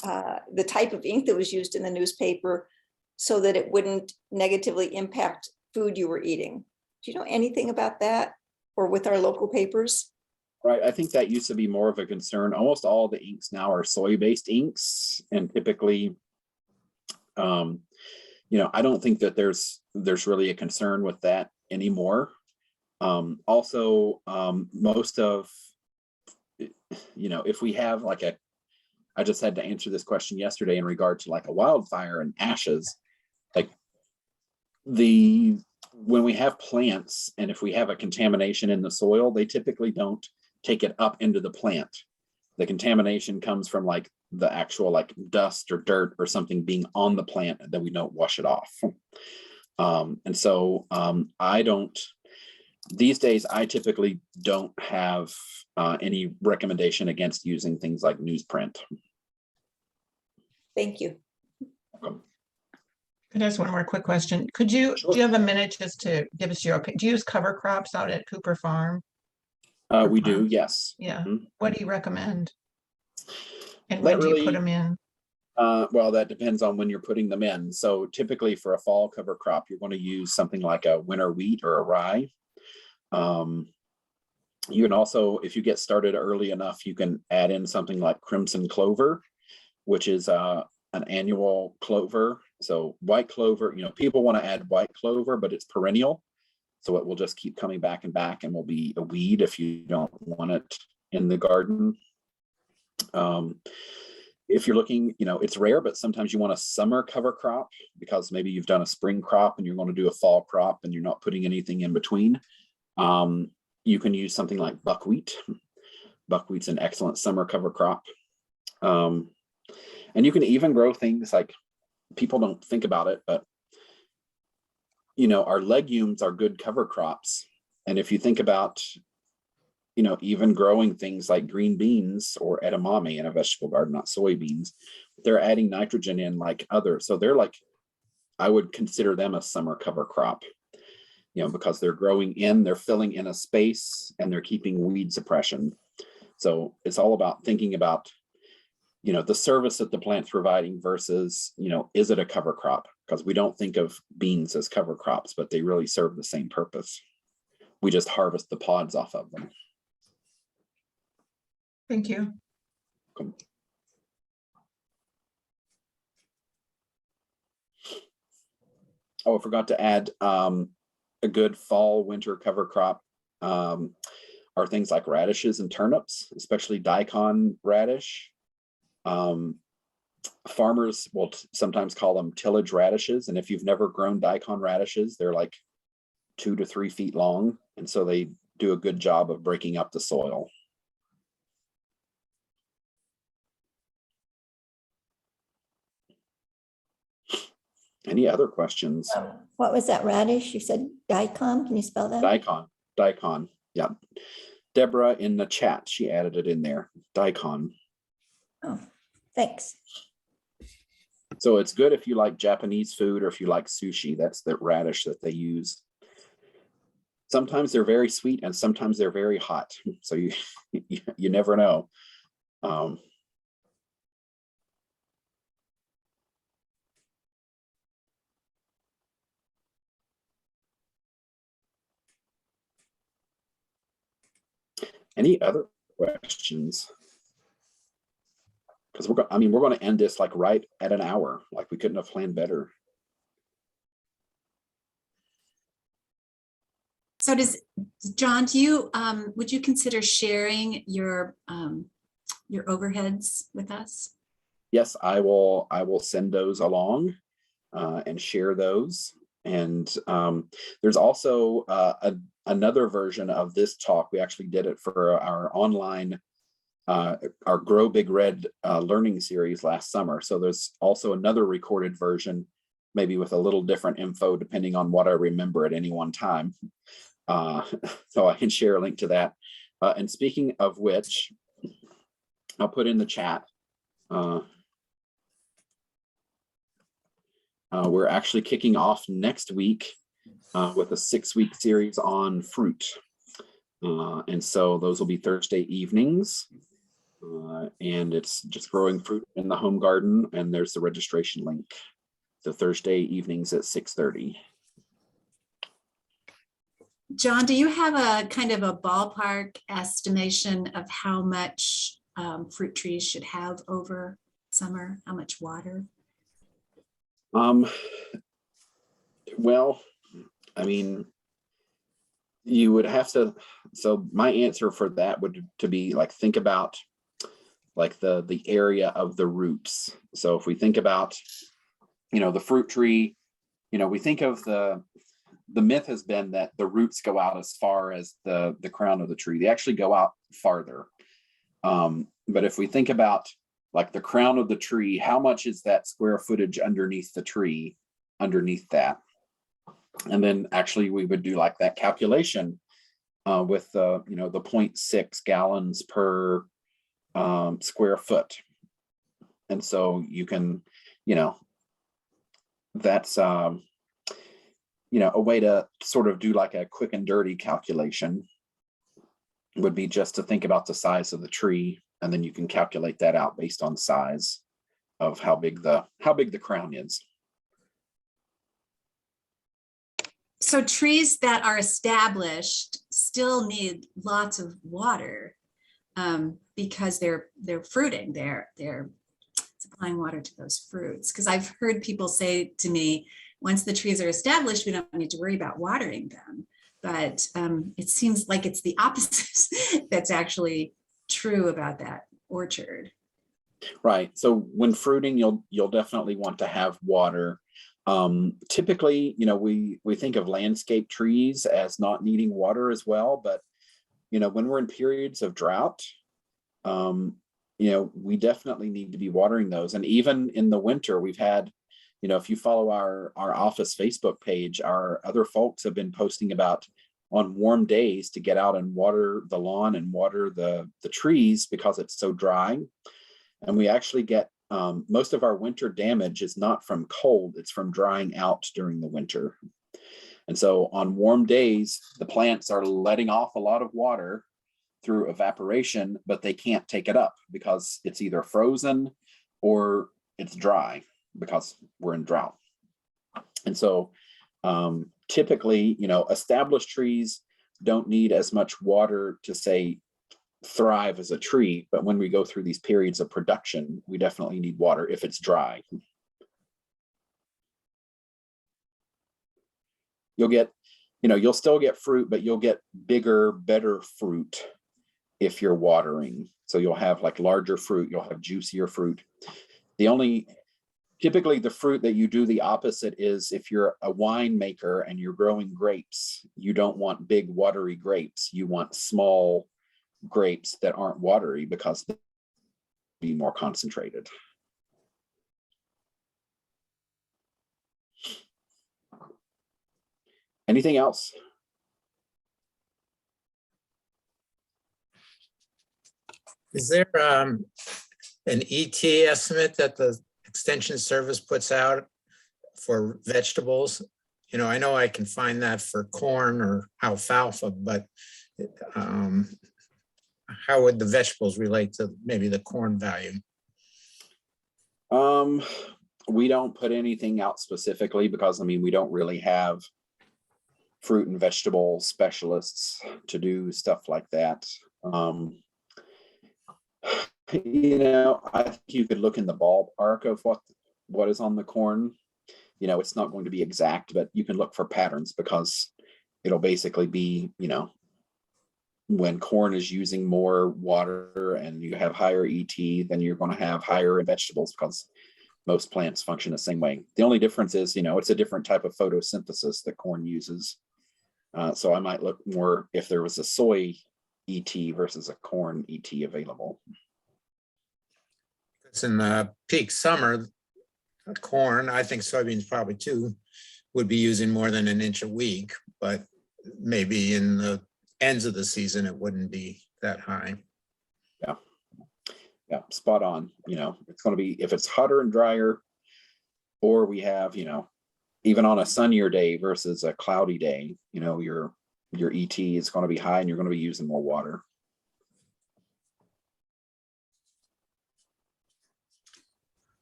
the type of ink that was used in the newspaper so that it wouldn't negatively impact food you were eating. Do you know anything about that, or with our local papers? Right. I think that used to be more of a concern. Almost all the inks now are soy-based inks, and typically, I don't think that there's really a concern with that anymore. Also, most of, if we have I just had to answer this question yesterday in regard to like a wildfire and ashes, like when we have plants and if we have a contamination in the soil, they typically don't take it up into the plant. The contamination comes from like the actual like dust or dirt or something being on the plant that we don't wash it off. And so these days, I typically don't have any recommendation against using things like newsprint. Thank you. Welcome. Could I ask one more quick question? Do you have a minute just to give us your opinion? Do you use cover crops out at Cooper Farm? We do, yes. Yeah. Mhm. What do you recommend? And That when do you really- put them in? Well, that depends on when you're putting them in. So typically for a fall cover crop, you're going to use something like a winter wheat or a rye. You can also, if you get started early enough, you can add in something like crimson clover, which is an annual clover. So white clover, people want to add white clover, but it's perennial. So it will just keep coming back and back and will be a weed if you don't want it in the garden. If you're looking, it's rare, but sometimes you want a summer cover crop because maybe you've done a spring crop and you're going to do a fall crop and you're not putting anything in between. You can use something like buckwheat. Buckwheat's an excellent summer cover crop. And you can even grow things like, people don't think about it, but our legumes are good cover crops. And if you think about, even growing things like green beans or edamame in a vegetable garden, not soybeans, they're adding nitrogen in like others. So they're like, I would consider them a summer cover crop, because they're growing they're filling in a space and they're keeping weed suppression. So it's all about thinking about, the service that the plant's providing versus, is it a cover crop? Because we don't think of beans as cover crops, but they really serve the same purpose. We just harvest the pods off of them. Thank you. Oh, I forgot to add a good fall winter cover crop are things like radishes and turnips, especially daikon radish. Farmers will sometimes call them tillage radishes. And if you've never grown daikon radishes, they're like 2 to 3 feet long. And so they do a good job of breaking up the soil. Any other questions? What was that radish? You said daikon. Can you spell that? Daikon. Yeah. Deborah in the chat, she added it in there. Daikon. Oh, thanks. So it's good if you like Japanese food or if you like sushi. That's the radish that they use. Sometimes they're very sweet and sometimes they're very hot. So you never know. Any other questions? Because we're going to end this like right at an hour. Like we couldn't have planned better. So John, would you consider sharing your overheads with us? Yes, I will send those along and share those. And there's also another version of this talk. We actually did it for our online, our Grow Big Red learning series last summer. So there's also another recorded version, maybe with a little different info, depending on what I remember at any one time. So I can share a link to that. And speaking of which, I'll put in the chat. We're actually kicking off next week with a 6-week series on fruit. And so those will be Thursday evenings. And it's just growing fruit in the home garden. And there's the registration link. So Thursday evenings at 6:30. John, do you have a kind of a ballpark estimation of how much fruit trees should have over summer? How much water? Well, I mean, you would have to, so my answer for that would to be like, think about like the area of the roots. So if we think about, the fruit tree, we think of the myth has been that the roots go out as far as the crown of the tree. They actually go out farther. But if we think about like the crown of the tree, how much is that square footage underneath the tree, underneath that? And then actually we would do like that calculation with the 0.6 gallons per square foot. And so you can, that's a way to sort of do like a quick and dirty calculation would be just to think about the size of the tree, and then you can calculate that out based on size of how big the crown is. So trees that are established still need lots of water because they're fruiting, they're supplying water to those fruits. Because I've heard people say to me, once the trees are established, we don't need to worry about watering them. But it seems like it's the opposite that's actually true about that orchard. Right. So when fruiting, you'll definitely want to have water. Typically, we think of landscape trees as not needing water as well, but when we're in periods of drought, we definitely need to be watering those. And even in the winter, we've had, if you follow our office Facebook page, our other folks have been posting about on warm days to get out and water the lawn and water the trees because it's so dry. And we actually get most of our winter damage is not from cold, it's from drying out during the winter. And so on warm days, the plants are letting off a lot of water through evaporation, but they can't take it up because it's either frozen or it's dry because we're in drought. And so typically, established trees don't need as much water to say thrive as a tree, but when we go through these periods of production, we definitely need water if it's dry. You'll get, you'll still get fruit, but you'll get bigger, better fruit if you're watering. So you'll have like larger fruit, you'll have juicier fruit. Typically the fruit that you do the opposite is if you're a winemaker and you're growing grapes, you don't want big watery grapes. You want small grapes that aren't watery because they'll be more concentrated. Anything else? Is there an ET estimate that the Extension Service puts out for vegetables? I know I can find that for corn or alfalfa, but how would the vegetables relate to maybe the corn value? We don't put anything out specifically because we don't really have fruit and vegetable specialists to do stuff like that. I think you could look in the ballpark of what is on the corn. It's not going to be exact, but you can look for patterns because it'll basically be, when corn is using more water and you have higher ET, then you're going to have higher in vegetables because most plants function the same way. The only difference is, it's a different type of photosynthesis that corn uses. So I might look more if there was a soy ET versus a corn ET available. It's in the peak summer, corn, I think soybeans probably too, would be using more than an inch a week, but maybe in the ends of the season, it wouldn't be that high. Yeah, spot on. It's going to be, if it's hotter and drier, or we have, even on a sunnier day versus a cloudy day, your ET is going to be high and you're going to be using more water.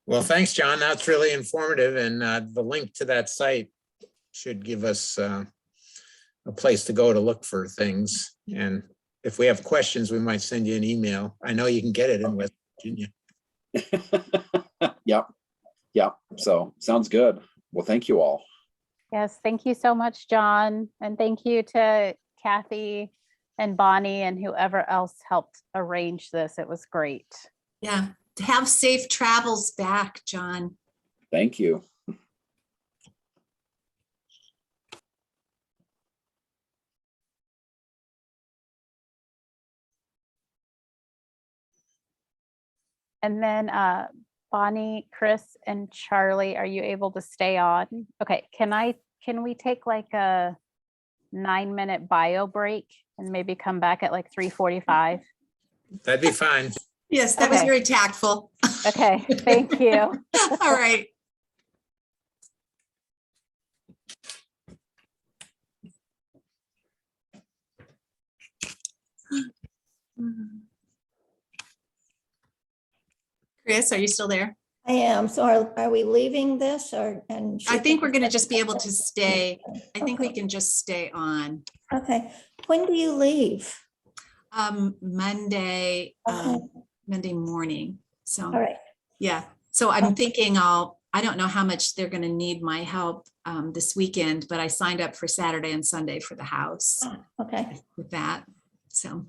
Well, thanks, John. That's really informative. And the link to that site should give us a place to go to look for things. And if we have questions, we might send you an email. I know you can get it in West Virginia. Yep. So sounds good. Well, thank you all. Yes, thank you so much, John. And thank you to Kathy and Bonnie and whoever else helped arrange this. It was great. Yeah. Have safe travels back, John. Thank you. And then Bonnie, Chris, and Charlie, are you able to stay on? Okay, can we take like a 9-minute bio break and maybe come back at like 3:45? That'd be fine. Yes, that was Okay. very tactful. Okay, thank you. All right. Chris, are you still there? I am. So are we leaving this or? And I think we're going to just be able to stay. I think we can just stay on. Okay. When do you leave? Monday, Okay. Monday morning. So, All right. yeah. So I'm thinking I don't know how much they're going to need my help this weekend, but I signed up for Saturday and Sunday for the house Okay. with that. So,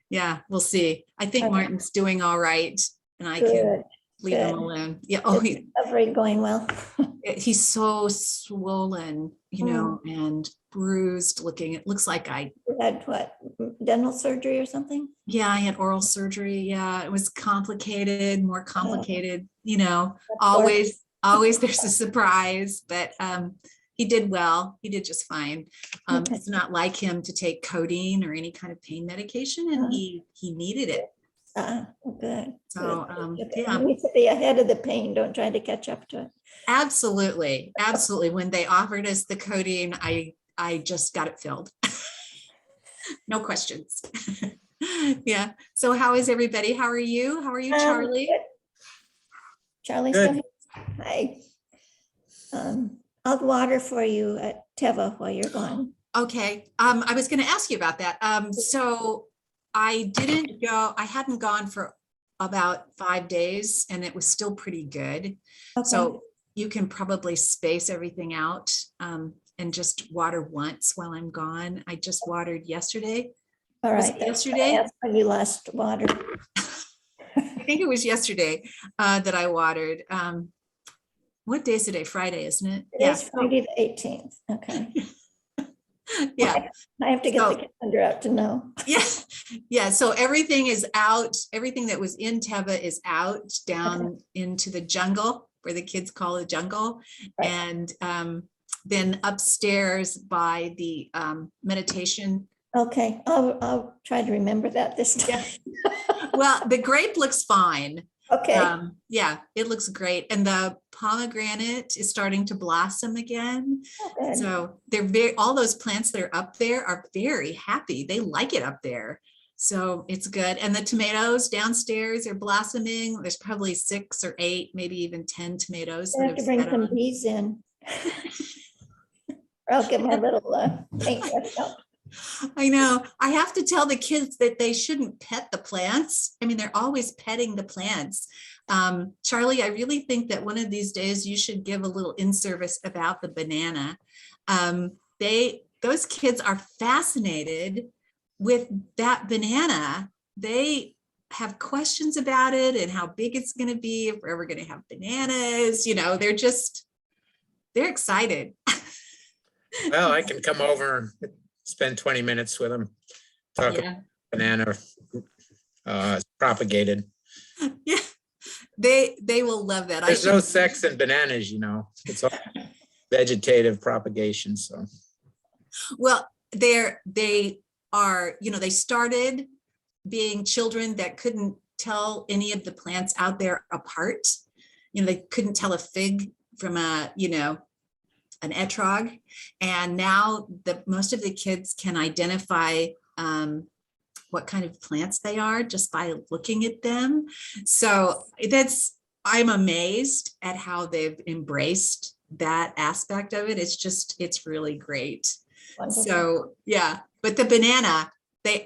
yeah, we'll see. I think Okay. Martin's doing all right and I can Good. leave him good. alone. Yeah. Is recovery going well? He's so swollen, and bruised looking. It looks like You had what, dental surgery or something? I had oral surgery. Yeah, it was complicated, more complicated, course. always there's a surprise, but he did well. He did just fine. Okay. It's not like him to take codeine or any kind of pain medication, and he needed it. Good. So, good. yeah. You need to be ahead of the pain. Don't try to catch up to it. Absolutely. Absolutely. When they offered us the codeine, I just got it filled. No questions. Yeah. So how is everybody? How are you? How are you, Charlie? Good. Charlie's Good. still here? Hi. I'll water for you at Teva while you're gone. Okay. I was going to ask you about that. So I hadn't gone for about 5 days and it was still pretty good. Okay. So you can probably space everything out and just water once while I'm gone. I just watered yesterday. All Was right. it yesterday? That's when you last watered. I think it was yesterday that I watered. What day is today? Friday, isn't it? It's Friday the 18th. Okay. Yeah. I have to get the calendar out to know. Yeah. Yeah. So everything is out. Everything that was in Teva is out down into the jungle, where the kids call it jungle. Right. And then upstairs by the meditation. Okay. I'll try to remember that this time. Well, the grape looks fine. Okay. Yeah, it looks great. And the pomegranate is starting to blossom again. Good. So all those plants that are up there are very happy. They like it up there. So it's good. And the tomatoes downstairs are blossoming. There's probably 6 or 8, maybe even 10 tomatoes. I have to bring some bees in. Or I'll get my little paintbrush out. I know. I have to tell the kids that they shouldn't pet the plants. I mean, they're always petting the plants. Charlie, I really think that one of these days you should give a little in-service about the banana. Those kids are fascinated with that banana. They have questions about it and how big it's going to be, if we're ever going to have bananas. They're excited. Well, I can come over spend 20 minutes with them. Talk about Yeah. banana propagated. Yeah. They will love that. There's no sex in bananas, you know. It's all vegetative propagation. So Well, they are, they started being children that couldn't tell any of the plants out there apart. They couldn't tell a fig from an etrog. And now most of the kids can identify what kind of plants they are just by looking at them. So I'm amazed at how they've embraced that aspect of it. It's really great. Wonderful. So yeah, but the banana,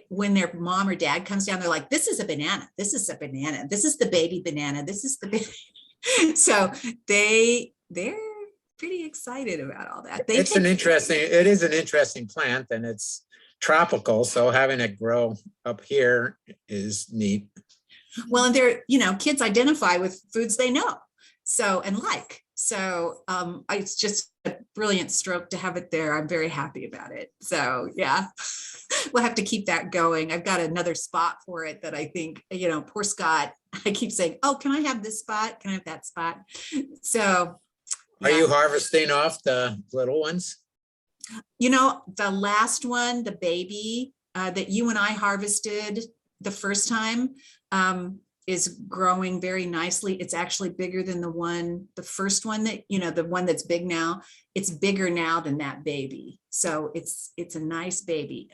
when their mom or dad comes down, they're like, this is a banana. This is a banana. This is the baby banana. This is the baby. So they're pretty excited about all that. it is an interesting plant, and it's tropical. So having it grow up here is neat. Well, and they're, kids identify with foods they know. So, and like, so it's just a brilliant stroke to have it there. I'm very happy about it. So yeah, we'll have to keep that going. I've got another spot for it that I think, poor Scott, I keep saying, oh, can I have this spot? Can I have that spot? So. Are you harvesting off the little ones? The last one, the baby that you and I harvested the first time, is growing very nicely. It's actually bigger than the first one that, the one that's big now. It's bigger now than that baby. So it's a nice baby.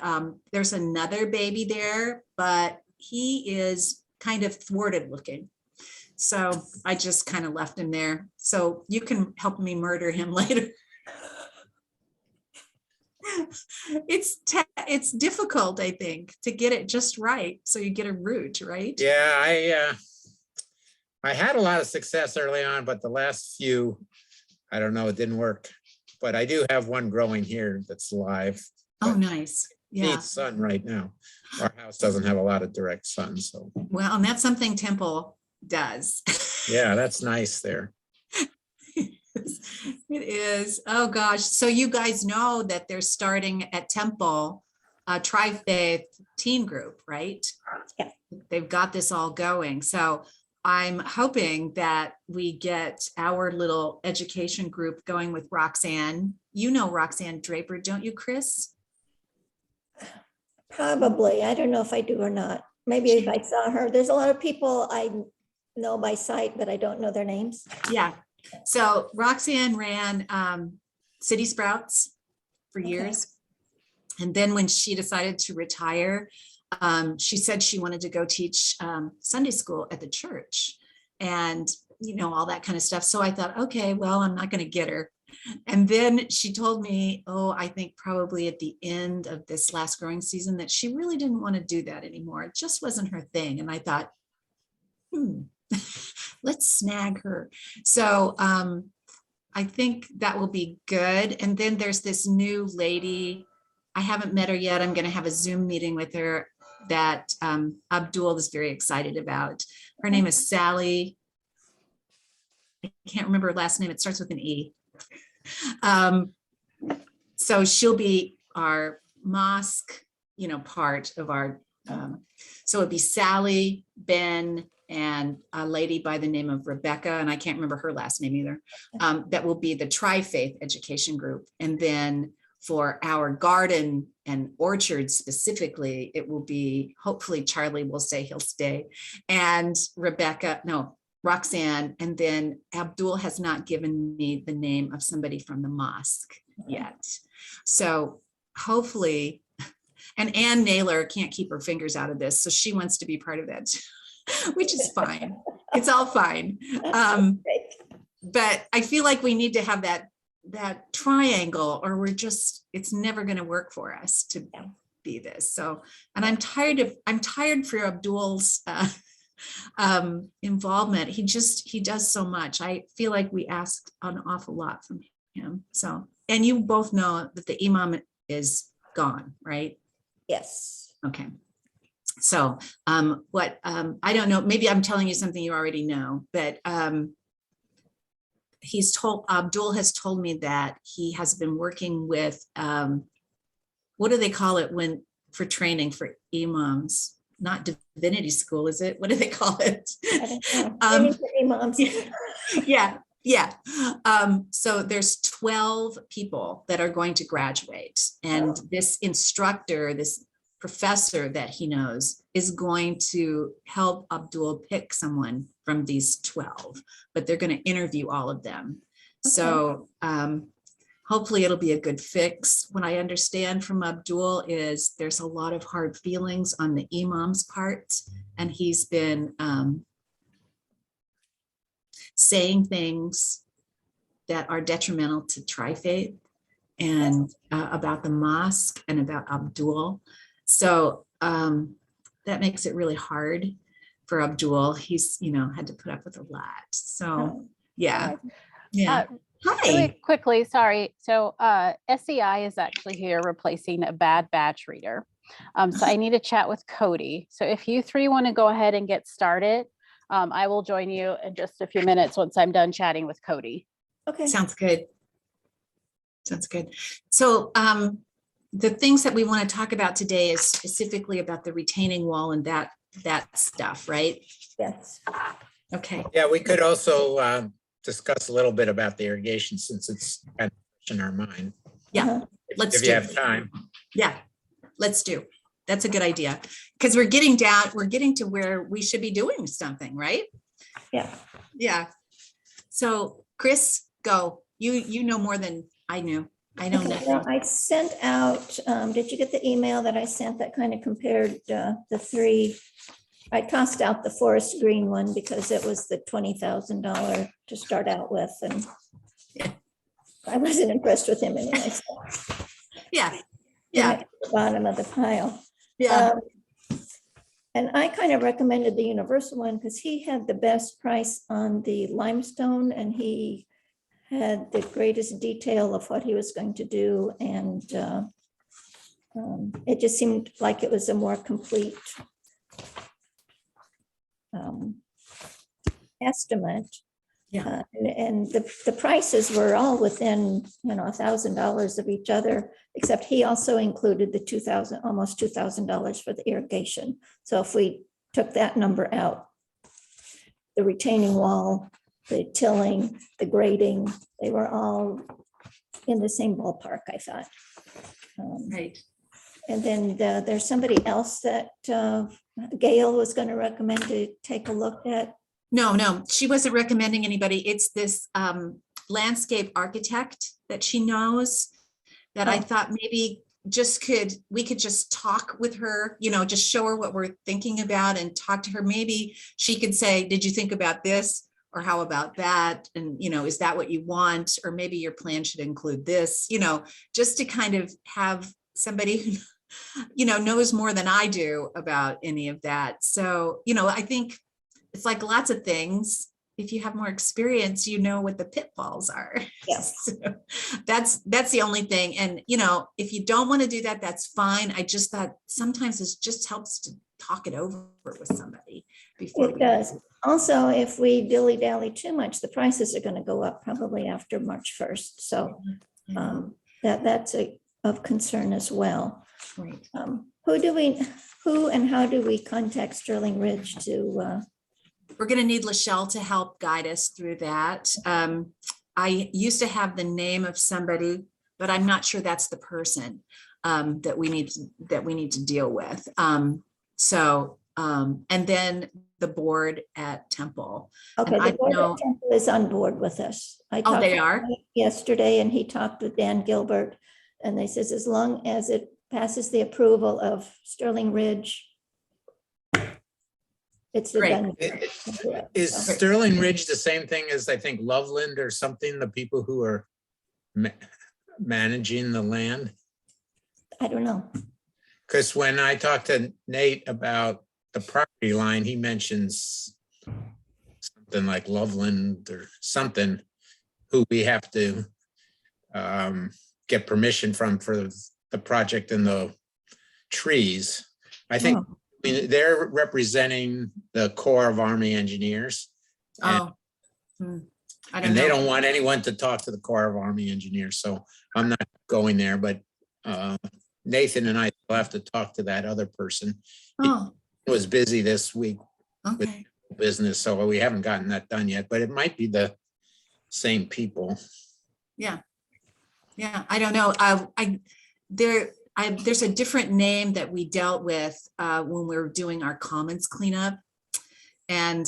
There's another baby there, but he is kind of thwarted looking. So I just kind of left him there. So you can help me murder him later. It's difficult, I think, to get it just right. So you get a root, right? Yeah, I had a lot of success early on, but the last few, I don't know, it didn't work. But I do have one growing here that's live. Oh, nice. Yeah. Needs sun right now. Our house doesn't have a lot of direct sun, so. Well, and that's something Temple does. Yeah, that's nice there. It is. Oh gosh. So you guys know that they're starting at Temple a tri-faith teen group, right? Yeah. They've got this all going. So I'm hoping that we get our little education group going with Roxanne. You know Roxanne Draper, don't you, Chris? Probably. I don't know if I do or not. Maybe if I saw her. There's a lot of people I know by sight, but I don't know their names. Yeah. So Roxanne ran City Sprouts for Okay. years. And then when she decided to retire, she said she wanted to go teach Sunday school at the church and, all that kind of stuff. So I thought, okay, well, I'm not going to get her. And then she told me, I think probably at the end of this last growing season that she really didn't want to do that anymore. It just wasn't her thing. And I thought, let's snag her. So I think that will be good. And then there's this new lady. I haven't met her yet. I'm going to have a Zoom meeting with her that Abdul is very excited about. Her name is Sally. I can't remember her last name. It starts with an E. So she'll be our mosque, part of our, so it'd be Sally, Ben, and a lady by the name of Rebecca, and I can't remember her last name either. That will be the tri-faith education group. And then for our garden and orchard specifically, it will be, hopefully Charlie will say he'll stay, and Roxanne, and then Abdul has not given me the name of somebody from the mosque yet. So hopefully, and Ann Naylor can't keep her fingers out of this, so she wants to be part of that, which is fine. It's all fine. But I feel like we need to have that triangle, or it's never going to work for us to be this. So, and I'm tired for Abdul's involvement. He does so much. I feel like we ask an awful lot from him. So, and you both know that the imam is gone, right? Yes. Okay. So I don't know, maybe I'm telling you something you already know, but Abdul has told me that he has been working with what do they call it when, for training for imams? Not divinity school, is it? What do they call it? I don't know. Um, Training for imams. Yeah. So there's 12 people that are going to graduate. And this instructor, this professor that he knows is going to help Abdul pick someone from these 12, but they're going to interview all of them. Okay. So hopefully it'll be a good fix. What I understand from Abdul is there's a lot of hard feelings on the imam's part, and he's been saying things that are detrimental to Tri-Faith and about the mosque and about Abdul. So that makes it really hard for Abdul. He's, had to put up with a lot. So yeah. Hi. Really quickly, sorry. So SEI is actually here replacing a bad batch reader. So I need to chat with Cody. So if you three want to go ahead and get started, I will join you in just a few minutes once I'm done chatting with Cody. Okay. Sounds good. Sounds good. So the things that we want to talk about today is specifically about the retaining wall and that stuff, right? Yes. Okay. Yeah, we could also discuss a little bit about the irrigation since it's kind of in our mind. Yeah, Uh-huh. let's If do. you have time. Yeah, let's do. That's a good idea. Because we're getting to where we should be doing something, right? Yeah. Yeah. So Chris, go. You know more than I knew. I know Okay, nothing. well, I sent out, did you get the email that I sent that kind of compared the three? I tossed out the forest green one because it was the $20,000 to start out with, and Yeah. I wasn't impressed with him anyway. So Yeah. he Yeah. went to the bottom of the pile. Yeah. And I kind of recommended the universal one because he had the best price on the limestone, and he had the greatest detail of what he was going to do. And it just seemed like it was a more complete estimate. Yeah. And the prices were all within, $1,000 of each other, except he also included the almost $2,000 for the irrigation. So if we took that number out, the retaining wall, the tilling, the grading, they were all in the same ballpark, I thought. Right. And then there's somebody else that Gail was going to recommend to take a look at. No, she wasn't recommending anybody. It's this landscape architect that she knows that I thought maybe we could just talk with her, just show her what we're thinking about and talk to her. Maybe she could say, did you think about this? Or how about that? And, is that what you want? Or maybe your plan should include this, just to kind of have somebody who, knows more than I do about any of that. So, I think it's like lots of things. If you have more experience, what the pitfalls are. Yes. So that's the only thing. And, if you don't want to do that, that's fine. I just thought sometimes it just helps to talk it over with somebody before. It does. Also, if we dilly-dally too much, the prices are going to go up probably after March 1st. So that's of concern as well. Right. Who and how do we contact Sterling Ridge to? We're going to need Lachelle to help guide us through that. I used to have the name of somebody, but I'm not sure that's the person that we need to deal with. And then the board at Temple. Okay, and the board at Temple is on board with us. I talked they to are? him yesterday, and he talked with Dan Gilbert, and they says as long as it passes the approval of Sterling Ridge, it's the Great. done. Is So, Sterling Ridge the same thing as I think Loveland or something, the people who are managing the land? I don't know. Because when I talked to Nate about the property line, he mentions something like Loveland or something, who we have to get permission from for the project and the trees. I think they're representing the Corps of Army Engineers. Oh, And they don't want anyone to talk to the Corps of Army Engineers, so I'm not going there, but Nathan and I will have to talk to that other person. Oh, He was busy this week with okay. business, so we haven't gotten that done yet, but it might be the same people. Yeah. Yeah, I don't know. There's a different name that we dealt with when we were doing our commons cleanup. And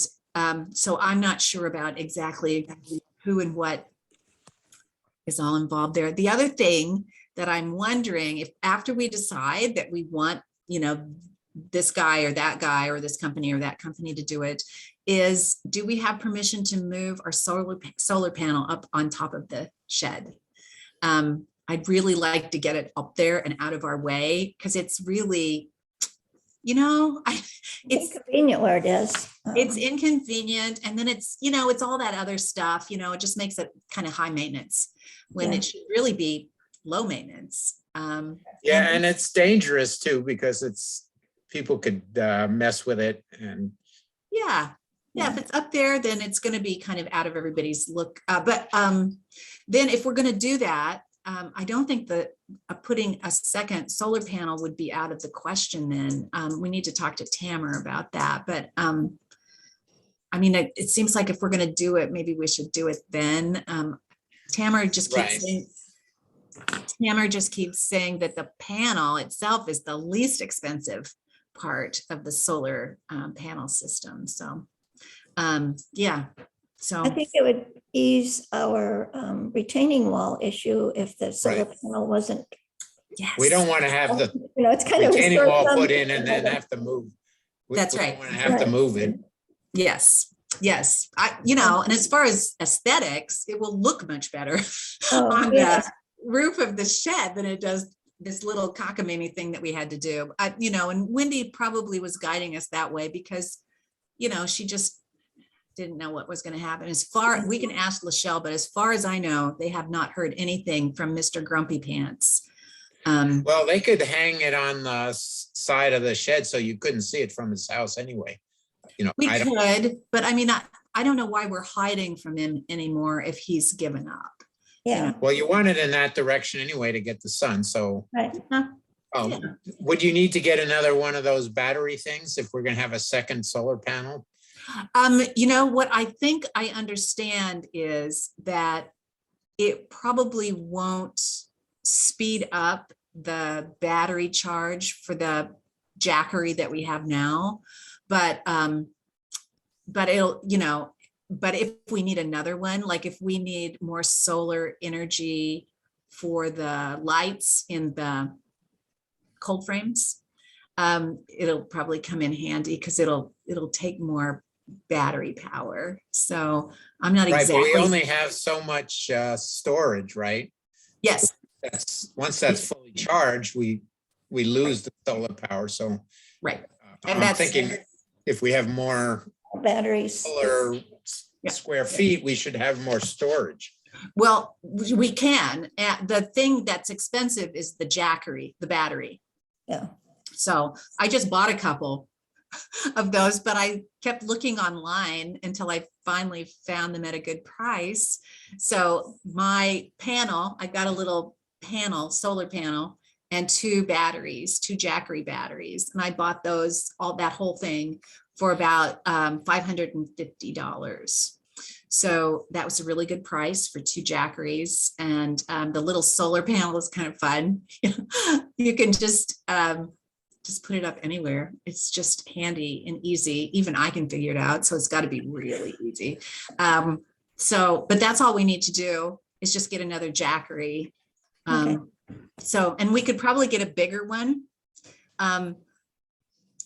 so I'm not sure about exactly who and what is all involved there. The other thing that I'm wondering, if after we decide that we want, this guy or that guy or this company or that company to do it, is do we have permission to move our solar panel up on top of the shed? I'd really like to get it up there and out of our way, because it's really, It's convenient where it is. it's inconvenient. And then it's, it's all that other stuff, it just makes it kind of high maintenance when Yeah. it should really be low maintenance. Yeah, and it's dangerous too, because people could mess with it. And Yeah, if it's up there, then it's going to be kind of out of everybody's look. But then if we're going to do that, I don't think that putting a second solar panel would be out of the question then. We need to talk to Tamara about that. But I mean, it seems like if we're going to do it, maybe we should do it then. Tamara just keeps Right. saying, that the panel itself is the least expensive part of the solar panel system. So, yeah. So I think it would ease our retaining wall issue if the solar Right. panel wasn't, yes, we don't want to have the it's kind of. a retaining wall short-term put in and then thing. have to move. That's We don't right. want to have to move it. yes. And as far as aesthetics, it will look much better Oh, on yeah. the roof of the shed than it does this little cockamamie thing that we had to do. And Wendy probably was guiding us that way because, she just didn't know what was going to happen. We can ask Lachelle, but as far as I know, they have not heard anything from Mr. Grumpy Pants. Well, they could hang it on the side of the shed so you couldn't see it from his house anyway. We I don't, could, but I mean, I don't know why we're hiding from him anymore if he's given up. Yeah, well, you want it in that direction anyway to get the sun. So right. oh, would you need to get another one of those battery things if we're going to have a second solar panel? What I think I understand is that it probably won't speed up the battery charge for the Jackery that we have now, but it'll, but if we need another one, like if we need more solar energy for the lights in the cold frames, it'll probably come in handy because it'll take more battery power. So I'm not Right, exactly. but we only have so much storage, right? Yes, Once that's fully charged, we lose the solar power. So right. And I'm that's thinking if we have more Batteries. solar Yeah. square feet, we should have more storage. Well, we can. The thing that's expensive is the Jackery, the battery. Yeah. So I just bought a couple of those, but I kept looking online until I finally found them at a good price. So my panel, I got a little panel, solar panel, and two Jackery batteries. And I bought that whole thing for about $550. So that was a really good price for two Jackeries. And the little solar panel is kind of fun. You can just put it up anywhere. It's just handy and easy. Even I can figure it out. So it's got to be really easy. But that's all we need to do is just get another Jackery. Okay. And we could probably get a bigger one.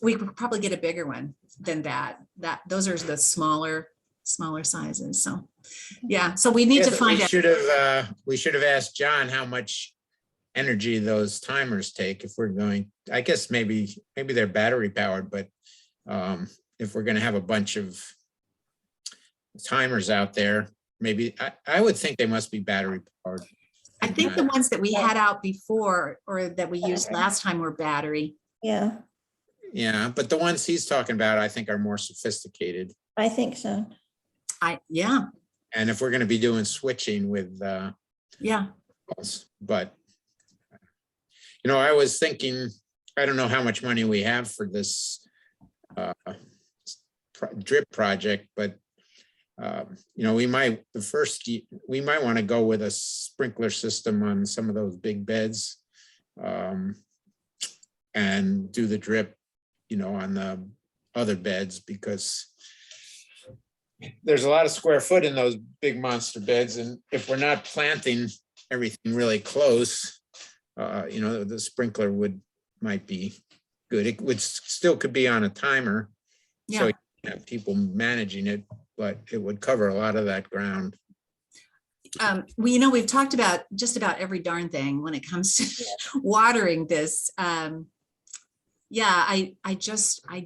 We could probably get a bigger one than that. Those are the smaller sizes. So yeah, so we need to find out. We should have asked John how much energy those timers take if we're going, I guess maybe they're battery powered, but if we're going to have a bunch of timers out there, maybe I would think they must be battery powered. I think the ones that we had out before or that we used last time were battery. Yeah, Yeah, but the ones he's talking about, I think are more sophisticated. I think so. Yeah. And if we're going to be doing switching with, Yeah. but I was thinking, I don't know how much money we have for this drip project, but we might want to go with a sprinkler system on some of those big beds, and do the drip, on the other beds, because there's a lot of square foot in those big monster beds, and if we're not planting everything really close, the sprinkler might be good. It would still could be on a timer, so you have people managing it, but it would cover a lot of that ground. We've talked about just about every darn thing when it comes to watering this. I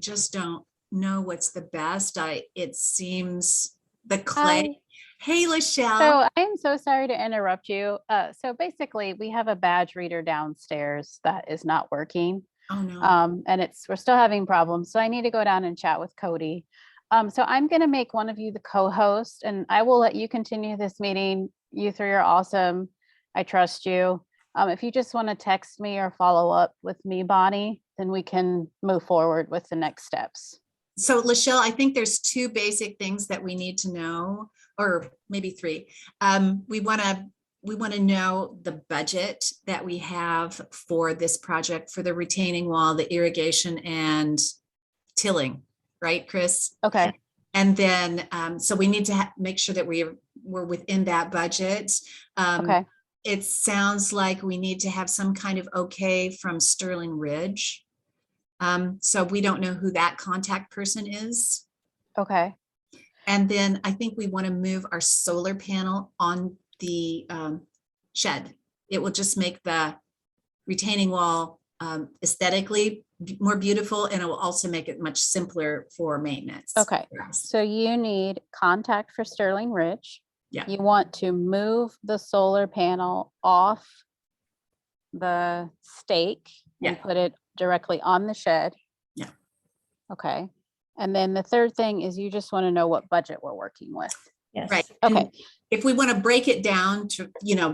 just don't know what's the best. It seems the clay. Hey, Lachelle. So I'm so sorry to interrupt you. So basically we have a badge reader downstairs that is not working. Oh no. And we're still having problems. So I need to go down and chat with Cody. So I'm going to make one of you the co-host, and I will let you continue this meeting. You three are awesome. I trust you. If you just want to text me or follow up with me, Bonnie, then we can move forward with the next steps. So Lachelle, I think there's two basic things that we need to know, or maybe three. We want to know the budget that we have for this project, for the retaining wall, the irrigation, and tilling, right, Chris? Okay. And then, so we need to make sure that we're within that budget. Okay. It sounds like we need to have some kind of okay from Sterling Ridge. So we don't know who that contact person is. Okay. And then I think we want to move our solar panel on the shed. It will just make the retaining wall aesthetically more beautiful, and it will also make it much simpler for maintenance. Okay. So you need contact for Sterling Ridge. Yeah. You want to move the solar panel off the stake and put it directly on the shed. Yeah. Okay. And then the third thing is you just want to know what budget we're working with. Yes. Right. Okay. And if we want to break it down to,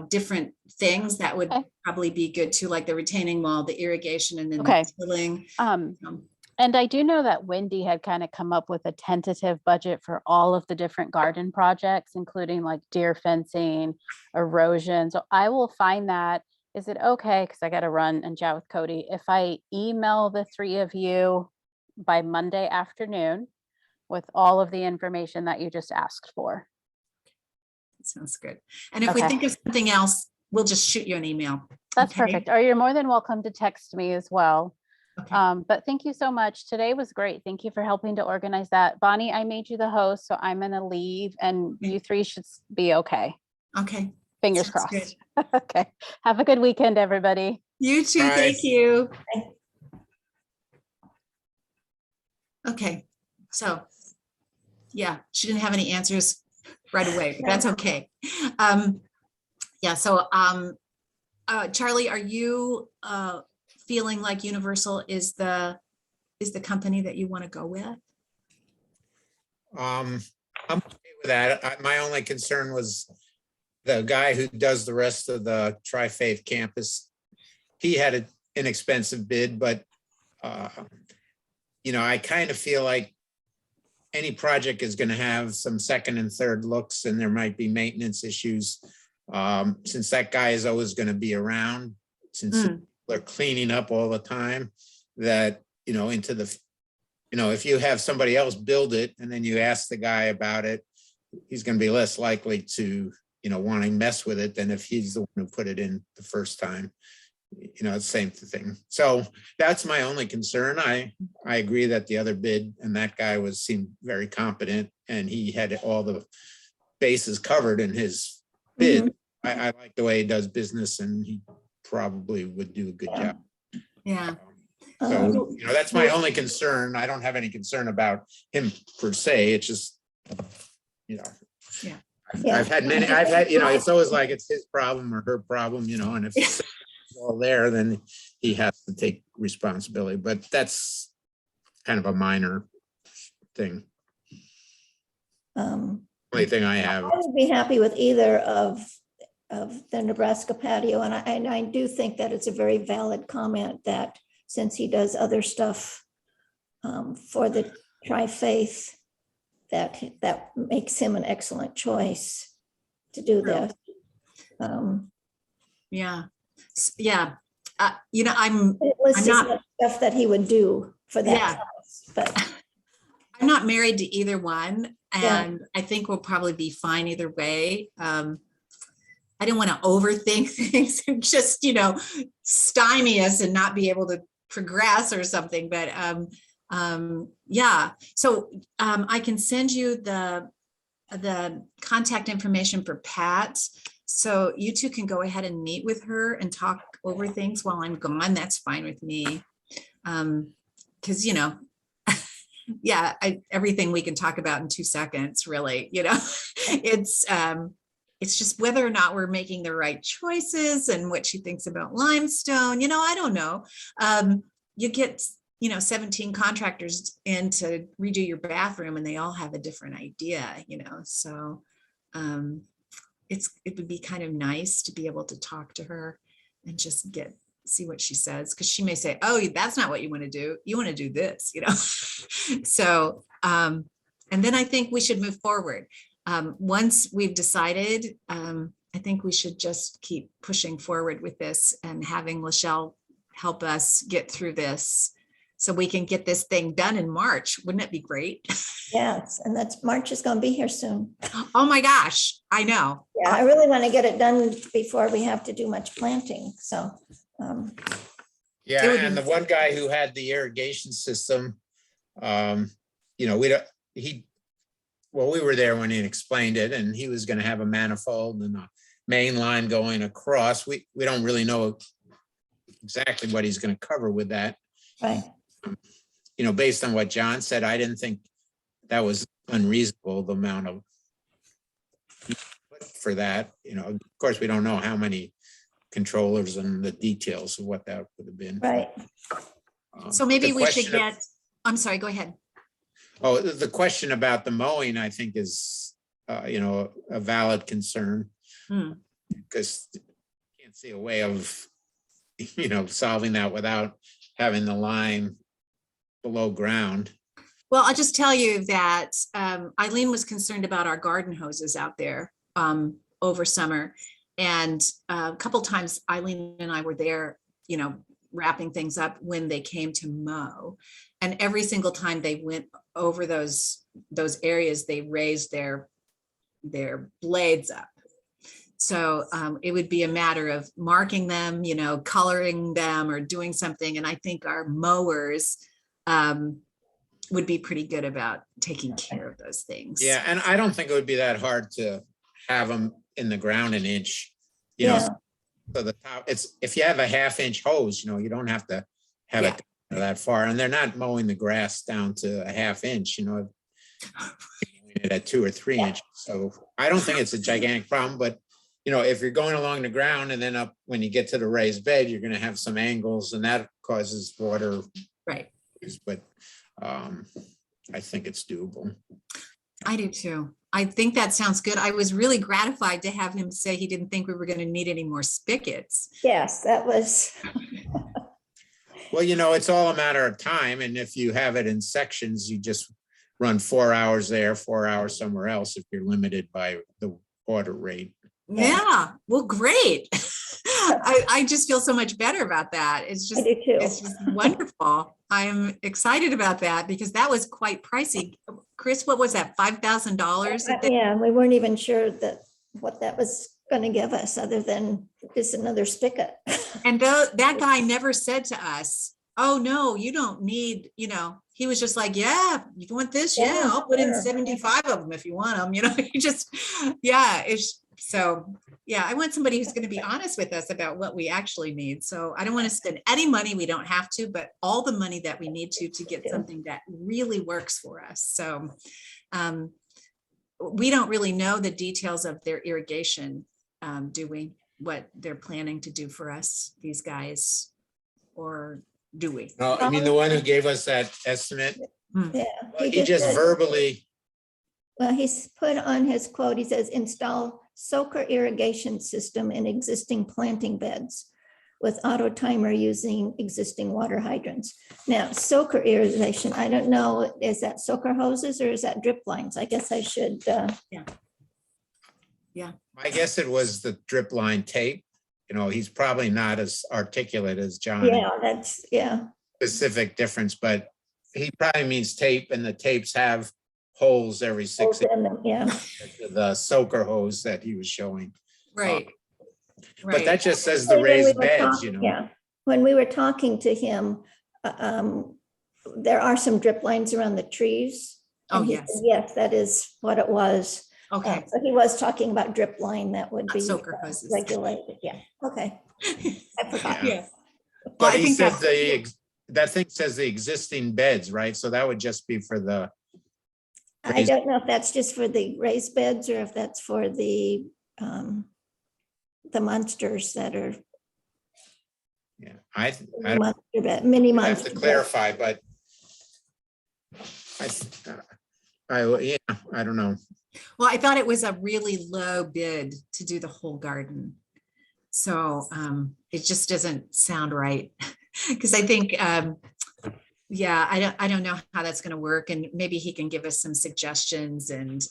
different things, that would Okay. probably be good too, like the retaining wall, the irrigation, and then Okay. the tilling. And I do know that Wendy had kind of come up with a tentative budget for all of the different garden projects, including like deer fencing, erosion. So I will find that. Is it okay? Because I got to run and chat with Cody. If I email the three of you by Monday afternoon with all of the information that you just asked for. Sounds good. And if we think of something else, we'll just shoot you an email. That's Okay? perfect. Or you're more than welcome to text me as well. Okay. But thank you so much. Today was great. Thank you for helping to organize that. Bonnie, I made you the host, so I'm going to leave, and you three should be okay. Okay. Fingers Sounds crossed. Okay. Have a good weekend, everybody. You too. Bye. Thank you. Okay. So, yeah, she didn't have any answers right away, but that's okay. So Charlie, are you feeling like Universal is the company that you want to go with? I'm okay with that. My only concern was the guy who does the rest of the Tri-Faith campus. He had an inexpensive bid, but I kind of feel like any project is going to have some second and third looks, and there might be maintenance issues. Since that guy is always going to be around, since they're cleaning up all the time, that, into the, if you have somebody else build it and then you ask the guy about it, he's going to be less likely to, want to mess with it than if he's the one who put it in the first time. It's the same thing. So that's my only concern. I agree that the other bid and that guy seemed very competent, and he had all the bases covered in his bid. I like the way he does business, and he probably would do a good job. Yeah. So, that's my only concern. I don't have any concern about him per se. It's just, I've had, it's always like it's his problem or her problem, and if it's all there, then he has to take responsibility. But that's kind of a minor thing. Only thing I have. I would be happy with either of the Nebraska patio. And I do think that it's a very valid comment that since he does other stuff for the Tri-Faith, that makes him an excellent choice to do True. this. Yeah. Yeah. You know, I'm It lists not- stuff that he would do for that Yeah. price, but I'm not married to either one, Yeah. and I think we'll probably be fine either way. I don't want to overthink things and just, you know, stymie us and not be able to progress or something. But yeah, so I can send you the contact information for Pat. So you two can go ahead and meet with her and talk over things while I'm gone. That's fine with me. Because, you know, yeah, everything we can talk about in 2 seconds, really, you know, it's just whether or not we're making the right choices and what she thinks about limestone. You know, I don't know. You get, you know, 17 contractors in to redo your bathroom and they all have a different idea, you know, so it would be kind of nice to be able to talk to her and just see what she says, because she may say, oh, that's not what you want to do. You want to do this, you know. So and then I think we should move forward. Once we've decided, I think we should just keep pushing forward with this and having Lachelle help us get through this so we can get this thing done in March. Wouldn't it be great? yes, and March is going to be here soon. Oh my gosh, I know. Yeah, I really want to get it done before we have to do much planting. So Yeah, It would and be- the one guy who had the irrigation system, you know, we were there when he explained it, and he was going to have a manifold and a main line going across. We don't really know exactly what he's going to cover with that. right. You know, based on what John said, I didn't think that was unreasonable, the amount of for that. You know, of course, we don't know how many controllers and the details of what that would have been. Right. So maybe The we should question of- get, I'm sorry, go ahead. Oh, the question about the mowing, I think is, you know, a valid concern. Because you can't see a way of, you know, solving that without having the line below ground. Well, I'll just tell you that Eileen was concerned about our garden hoses out there over summer. And a couple times Eileen and I were there, you know, wrapping things up when they came to mow. And every single time they went over those areas, they raised their blades up. So it would be a matter of marking them, you know, coloring them or doing something. And I think our mowers would be pretty good about taking care of those things. Yeah, and I don't think it would be that hard to have them in the ground an inch, you Yeah. know. So the top, it's, if you have a 1/2 inch hose, you know, you don't have to have Yeah. it that far, and they're not mowing the grass down to a 1/2 inch, you know. At 2 or 3 inches. So I don't think it's a gigantic problem, but you know, if you're going along the ground and then up when you get to the raised bed, you're going to have some angles and that causes water. Right. But I think it's doable. I do too. I think that sounds good. I was really gratified to have him say he didn't think we were going to need any more spigots. Yes, that was, Well, you know, it's all a matter of time. And if you have it in sections, you just run 4 hours there, 4 hours somewhere else if you're limited by the water rate. Yeah, well, great. I just feel so much better about that. It's I just, do too. it's just wonderful. I'm excited about that because that was quite pricey. Chris, what was that, $5,000? Yeah, and we weren't even sure what that was going to give us other than just another spigot. And that guy never said to us, oh, no, you don't need, you know, he was just like, yeah, you want this? Yeah, Yeah, I'll put in sure. 75 of them if you want them, you know, he just, yeah, so, yeah, I want somebody who's going to be honest with us about what we actually need. So I don't want to spend any money we don't have to, but all the money that we need to get Yeah. something that really works for us. So we don't really know the details of their irrigation, do we? What they're planning to do for us, these guys, or do we? No, I mean, the one who gave us that estimate, Yeah. he just said- verbally, Well, he's put on his quote, he says, install soaker irrigation system in existing planting beds with auto timer using existing water hydrants. Now, soaker irrigation, I don't know, is that soaker hoses or is that drip lines? I guess I should, I guess it was the drip line tape. You know, he's probably not as articulate as John. yeah, that's, yeah. Specific difference, but he probably means tape, and the tapes have holes every 6 inches. Yeah, The soaker hose that he was showing. Right. But that Right. just says the When we raised were beds, talking- Yeah, when we were talking to him, there are some drip lines around the trees. Oh, and he yes. said, yes, that is what it was. Okay. So he was talking about drip line that would Not be soaker hoses. regulated. Yeah, okay. I forgot. Yeah. Yeah. Well, But I he think said that's, that thing says the existing beds, right? So that would just be for the, I don't know if that's just for the raised beds or if that's for the monsters that are yeah, I monster bed, mini have monster to bed. clarify, but yeah, I don't know. well, I thought it was a really low bid to do the whole garden. So it just doesn't sound right. Because I think, yeah, I don't know how that's going to work. And maybe he can give us some suggestions. And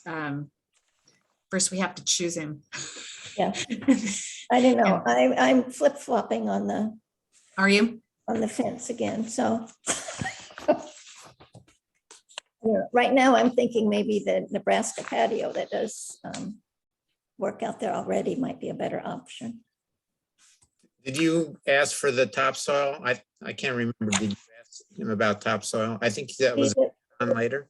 first we have to choose him. Yeah. I don't know. I'm flip-flopping on Are you? the fence again, so. Yeah, right now, I'm thinking maybe the Nebraska patio that does work out there already might be a better option. Did you ask for the topsoil? I can't remember. Did you ask him about topsoil? I think that was on later.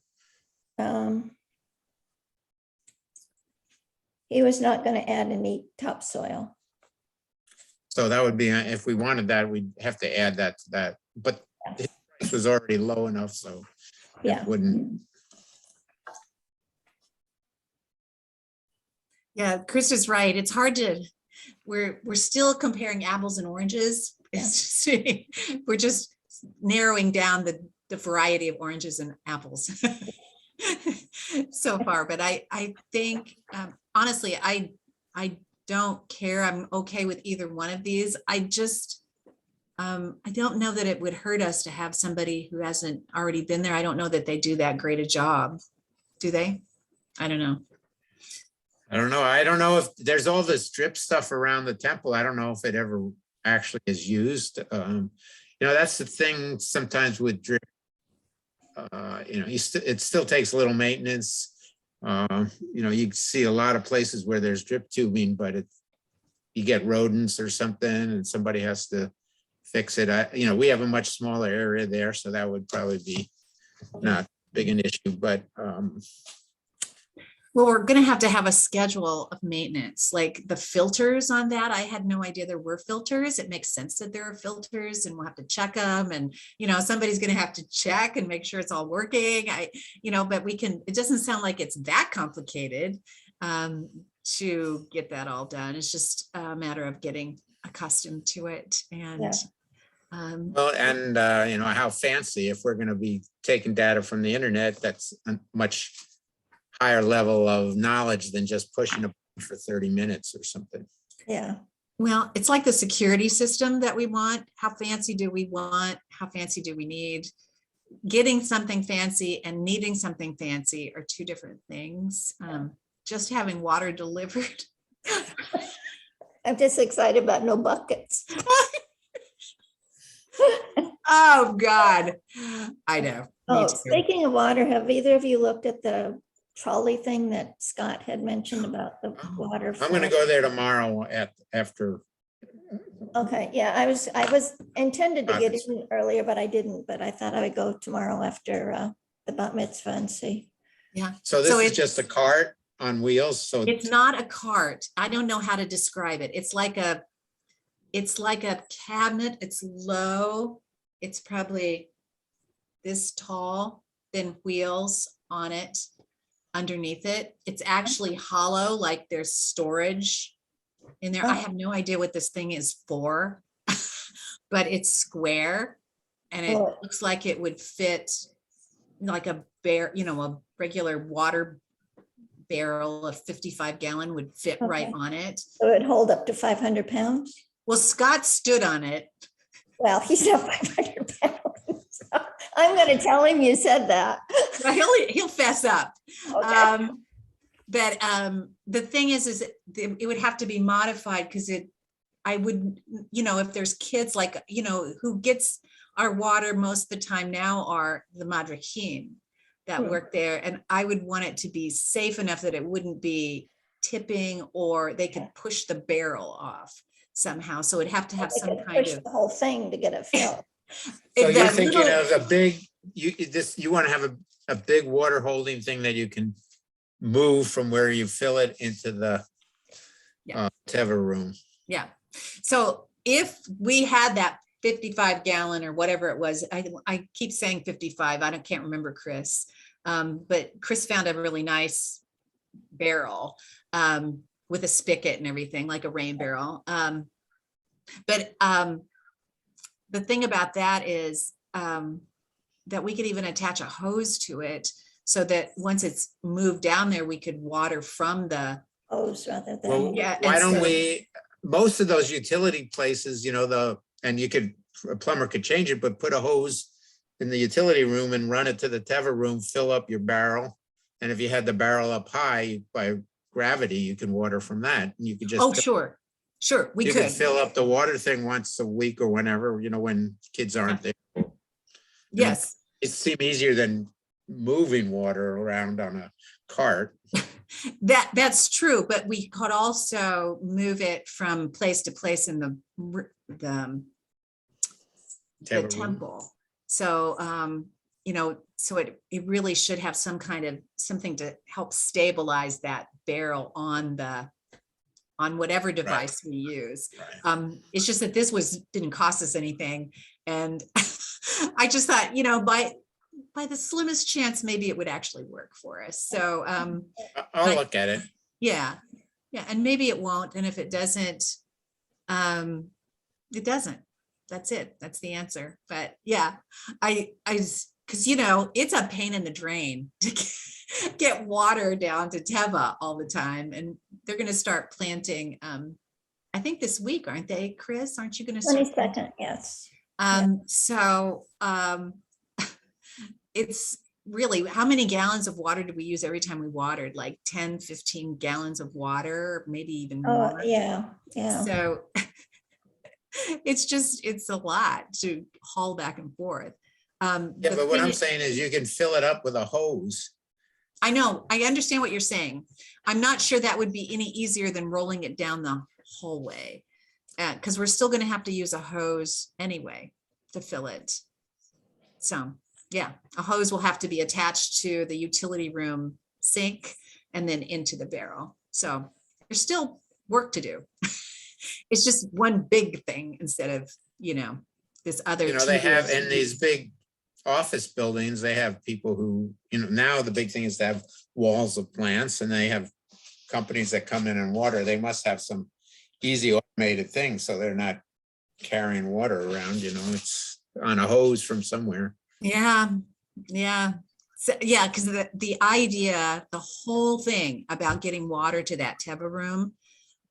He was not going to add any topsoil. So that would be, if we wanted that, we'd have to add that to that, but the price was already low enough, so Yeah. it wouldn't. Yeah, Chris is right. It's hard to, we're still comparing apples and oranges. It's just, we're just narrowing down the variety of oranges and apples so far. But I think, honestly, I don't care. I'm okay with either one of these. I just, I don't know that it would hurt us to have somebody who hasn't already been there. I don't know that they do that great a job. Do they? I don't know. I don't know. I don't know if there's all this drip stuff around the temple. I don't know if it ever actually is used. You know, that's the thing sometimes with drip. You know, it still takes a little maintenance. You know, you see a lot of places where there's drip tubing, but you get rodents or something and somebody has to fix it. You know, we have a much smaller area there, so that would probably be not big an issue, but well, we're going to have a schedule of maintenance, like the filters on that. I had no idea there were filters. It makes sense that there are filters and we'll have to check them. And, you know, somebody's going to have to check and make sure it's all working. You know, but it doesn't sound like it's that complicated to get that all done. It's just a matter of getting accustomed to it. And well, and you know, how fancy, if we're going to be taking data from the internet, that's a much higher level of knowledge than just pushing a button for 30 minutes or something. Yeah. well, it's like the security system that we want. How fancy do we want? How fancy do we need? Getting something fancy and needing something fancy are two different things. Just having water delivered. I'm just excited about no buckets. Oh, God. I know. Me Oh, too. speaking of water, have either of you looked at the trolley thing that Scott had mentioned about the water? I'm going to go there tomorrow after. Okay, yeah, I was intended to get in earlier, but I didn't, but I thought I would go tomorrow after the bat mitzvah and see. Yeah. So this is just a cart on wheels. So it's not a cart. I don't know how to describe it. It's like a cabinet. It's low. It's probably this tall, then wheels on it underneath it. It's actually hollow, like there's storage in there. I have no idea what this thing is for, but it's square and it looks like it would fit like a a regular water barrel, a 55-gallon would fit right Okay. on it. So it'd hold up to 500 pounds? Well, Scott stood on it. Well, he's not 500 pounds. I'm going to tell him you said that. Well, he'll fess up. Okay. But the thing is it would have to be modified because I would, if there's kids like, who gets our water most of the time now are the Madrakim that work there. And I would want it to be safe enough that it wouldn't be tipping, or they could push the barrel off somehow. So it'd have to have They some could kind push of. the whole thing to get it filled. So you're that thinking little- of a big, you want to have a big water holding thing that you can move from where you fill it into the Yeah. Teva room. Yeah. So if we had that 55-gallon or whatever it was, I keep saying 55. I can't remember Chris. But Chris found a really nice barrel with a spigot and everything, like a rain barrel. But the thing about that is that we could even attach a hose to it so that once it's moved down there, we could water from the. Hose rather than. Well, Yeah, why don't instead of- we, most of those utility places, and you could, a plumber could change it, but put a hose in the utility room and run it to the Teva room, fill up your barrel. And if you had the barrel up high by gravity, you can water from that. And you could just. Oh, sure. We You could. can fill up the water thing once a week or whenever, when kids aren't there. Yes. It seems easier than moving water around on a cart. That's true, but we could also move it from place to place in the Teva room. temple. So, so it really should have some kind of something to help stabilize that barrel on whatever device we use. Right. It's just that this didn't cost us anything. And I just thought, by the slimmest chance, maybe it would actually work for us. So, I'll look at it. yeah. And maybe it won't. And if it doesn't, it doesn't. That's it. That's the answer. But yeah, because, it's a pain in the drain to get water down to Teva all the time. And they're going to start planting, I think this week, aren't they, Chris? Aren't you going to start? 22nd, yes. So it's really, how many gallons of water do we use every time we watered? Like 10, 15 gallons of water, maybe even Oh, more. yeah. So it's a lot to haul back and forth. Yeah, but what I'm saying is you can fill it up with a hose. I know, I understand what you're saying. I'm not sure that would be any easier than rolling it down the hallway. Because we're still going to have to use a hose anyway to fill it. So yeah, a hose will have to be attached to the utility room sink and then into the barrel. So there's still work to do. It's just one big thing instead of, this other. They have tedious- in these big office buildings, they have people who, now the big thing is to have walls of plants, and they have companies that come in and water. They must have some easy automated things, so they're not carrying water around, it's on a hose from somewhere. Yeah. So, yeah, because the idea, the whole thing about getting water to that Teva room,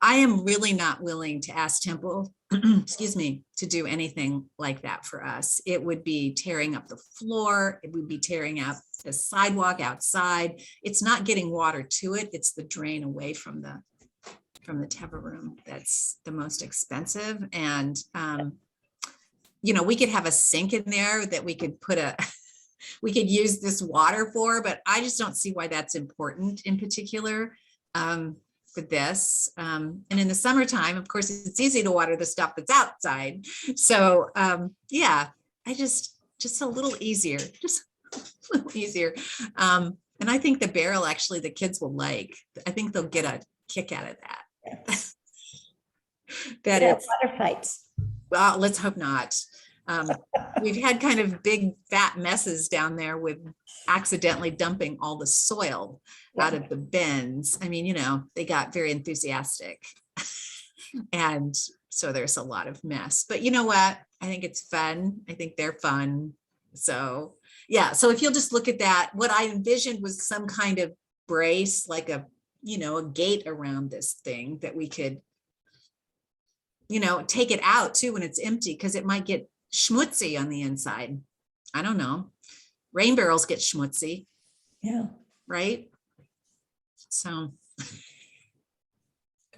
I am really not willing to ask Temple, excuse me, to do anything like that for us. It would be tearing up the floor. It would be tearing up the sidewalk outside. It's not getting water to it. It's the drain away from the Teva room that's the most expensive. And, we could have a sink in there that we could we could use this water for, but I just don't see why that's important in particular for this. And in the summertime, of course, it's easy to water the stuff that's outside. So yeah, just a little easier, And I think the barrel, actually, the kids will like. I think they'll get a kick out of that. That Yeah, it's, water fights. well, let's hope not. We've had kind of big fat messes down there with accidentally dumping all the soil out of the bins. I mean, they got very enthusiastic. And so there's a lot of mess. But you know what? I think it's fun. I think they're fun. So yeah, so if you'll just look at that, what I envisioned was some kind of brace, like a, a gate around this thing that we could, take it out too when it's empty, because it might get schmutzy on the inside. I don't know. Rain barrels get schmutzy, Yeah. right? So,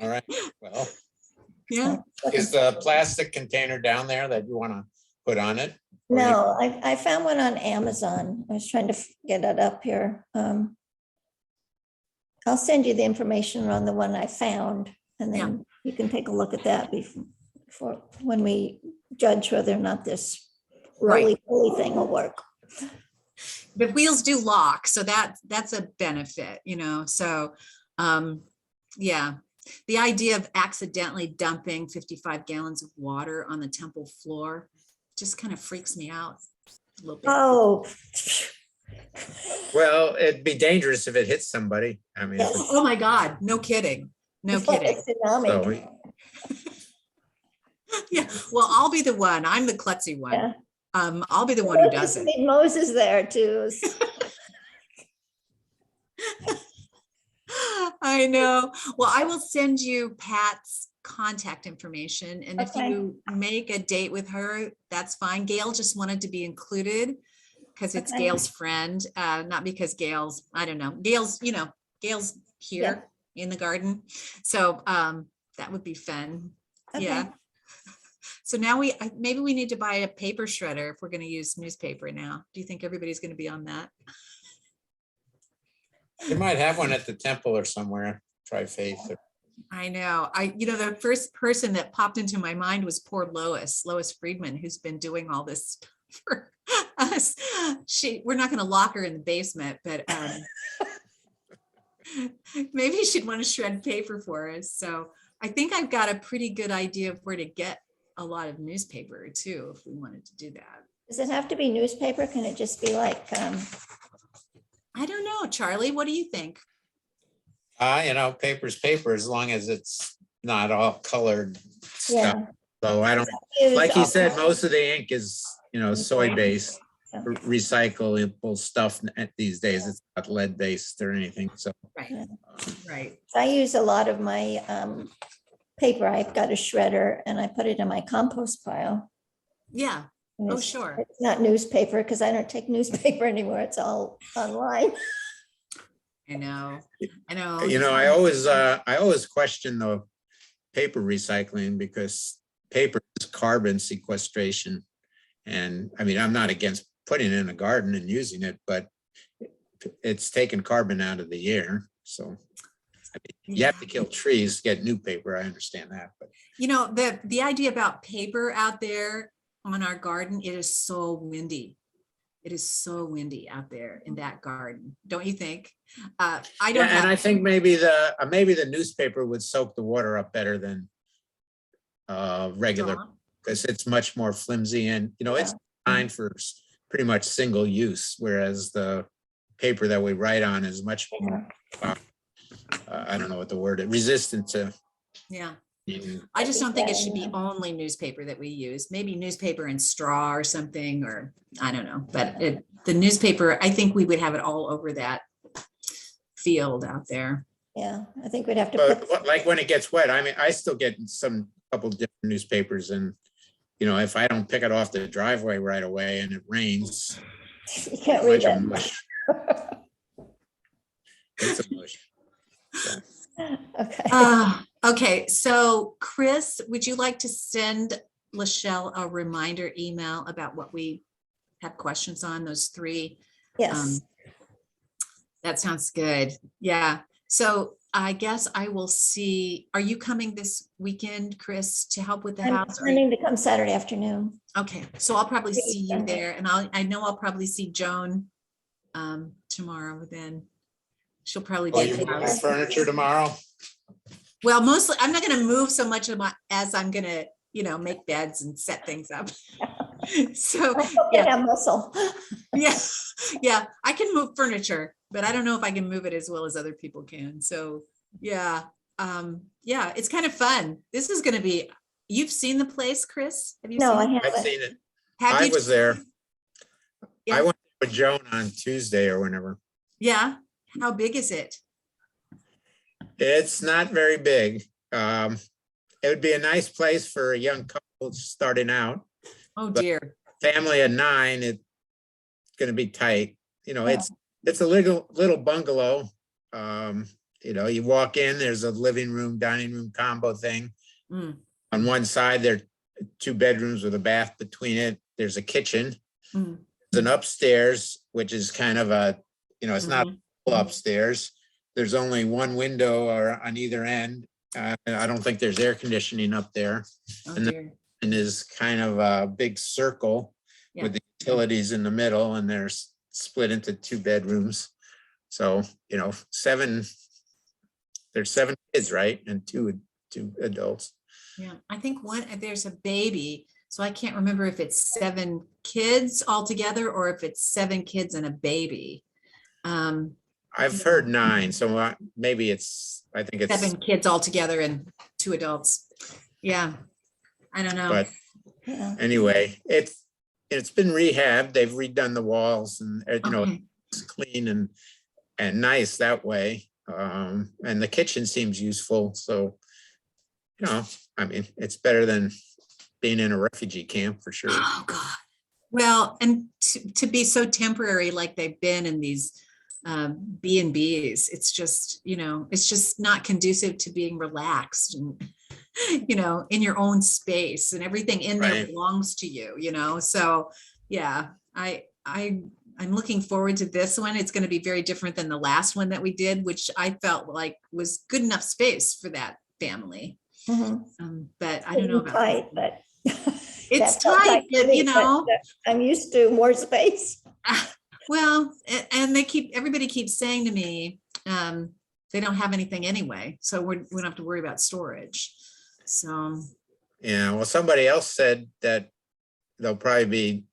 All right, well, yeah. is the plastic container down there that you want to put on it? Or you- No, I found one on Amazon. I was trying to get it up here. I'll send you the information on the one I found, and then you can take a look at that before when we judge whether or not this Right. roly thing will work. The wheels do lock, so that's a benefit, so yeah, the idea of accidentally dumping 55 gallons of water on the temple floor just kind of freaks me out a little bit. Oh. Well, it'd be dangerous if it hits somebody. I mean, Yes. Oh my God, no kidding. No It's like a kidding. tsunami. Yeah, well, I'll be the one. I'm the klutzy one. Yeah. I'll be the one who does it. Need Moses there too. I know. Well, I will send you Pat's contact information, and if Okay. you make a date with her, that's fine. Gail just wanted to be included because it's Okay. Gail's friend, not because I don't know, Gail's here in the garden. So that would be fun. Okay. Yeah. So now maybe we need to buy a paper shredder if we're going to use newspaper now. Do you think everybody's going to be on that? you might have one at the temple or somewhere. Try Faith. I know. The first person that popped into my mind was poor Lois Friedman, who's been doing all this for us. We're not going to lock her in the basement, but maybe she'd want to shred paper for us. So I think I've got a pretty good idea of where to get a lot of newspaper too, if we wanted to do that. Does it have to be newspaper? Can it just be like, I don't know, Charlie, what do you think? Paper's paper as long as it's not all colored yeah. stuff. So I don't, use like he all- said, most of the ink is, soy-based, Yeah. recyclable stuff these days. It's not lead-based or anything, so. Right, right. I use a lot of my paper. I've got a shredder and I put it in my compost pile. Yeah. And Oh, it's- sure. It's not newspaper because I don't take newspaper anymore. It's all online. I know. I always question the paper recycling because paper is carbon sequestration. And I mean, I'm not against putting it in a garden and using it, but it's taking carbon out of the air. So I mean, you have to kill trees to get new paper. I understand that, but the idea about paper out there on our garden, it is so windy. It is so windy out there in that garden. Don't you think? I don't and I think maybe the newspaper would soak the water up better than regular, because it's much more flimsy and it's designed for pretty much single use, whereas the paper that we write on is much more I don't know what the word is, resistant to. Yeah. being- I just don't think it should be only newspaper that we use. Maybe newspaper and straw or something, or I don't know. But the newspaper, I think we would have it all over that field out there. Yeah, I think we'd have to But put, like when it gets wet, I mean, I still get couple different newspapers, and if I don't pick it off the driveway right away and it rains, you can't it's read a it. mush. It's a mush. So, Okay. Okay, so Chris, would you like to send Lachelle a reminder email about what we have questions on, those three? Yes. That sounds good. Yeah. So I guess I will see. Are you coming this weekend, Chris, to help with the I'm house? planning to come Saturday afternoon. Okay, so I'll probably Maybe see you Sunday. there, and I know I'll probably see Joan tomorrow. Then she'll probably Oh, be you at the moving house. furniture tomorrow? Well, mostly I'm not going to move so much as I'm going to, make beds and set things up. So I hope yeah. they have muscle. Yeah, I can move furniture, but I don't know if I can move it as well as other people can. So yeah, it's kind of fun. This is going to be. You've seen the place, Chris? Have you No, I seen it? I've haven't. seen it. Have I you? was there. Yeah. I went with Joan on Tuesday or whenever. Yeah. How big is it? It's not very big. It would be a nice place for a young couple starting out. Oh But- dear. Family of 9, it's gonna be tight. You know, Yeah. it's a little bungalow. You know, you walk in, there's a living room, dining room combo thing. Mm, On one side, there are 2 bedrooms with a bath between it. There's a kitchen. mm, There's an upstairs, which is kind of a, you know, it's not mhm. full upstairs. There's only 1 window or on either end. I don't think there's air conditioning up there. Oh And dear. And is kind of a big circle Yeah. with the utilities in the middle, and there's split into 2 bedrooms. So, you know, there's 7 kids, right? And two adults. Yeah, I think there's a baby, so I can't remember if it's 7 kids altogether or if it's 7 kids and a baby. I've heard 9, so maybe I think it's, 7 kids altogether and 2 adults. Yeah, I don't know. but Yeah. anyway, it's been rehabbed. They've redone the walls and, you know, Okay. it's clean and nice that way. And the kitchen seems useful. So, you know, I mean, it's better than being in a refugee camp for sure. Oh, God. Well, and to be so temporary like they've been in these B&Bs, it's just, you know, it's just not conducive to being relaxed and, you know, in your own space, and everything in there Right. belongs to you, you know? So, yeah, I'm looking forward to this one. It's going to be very different than the last one that we did, which I felt like was good enough space for that family. Mhm. But I don't know about Tight, but. It's that felt tight, to but me, you know. I'm used to more space. Well, and everybody keeps saying to me, they don't have anything anyway, so we don't have to worry about storage. So, Yeah, well, somebody else said that there'll probably be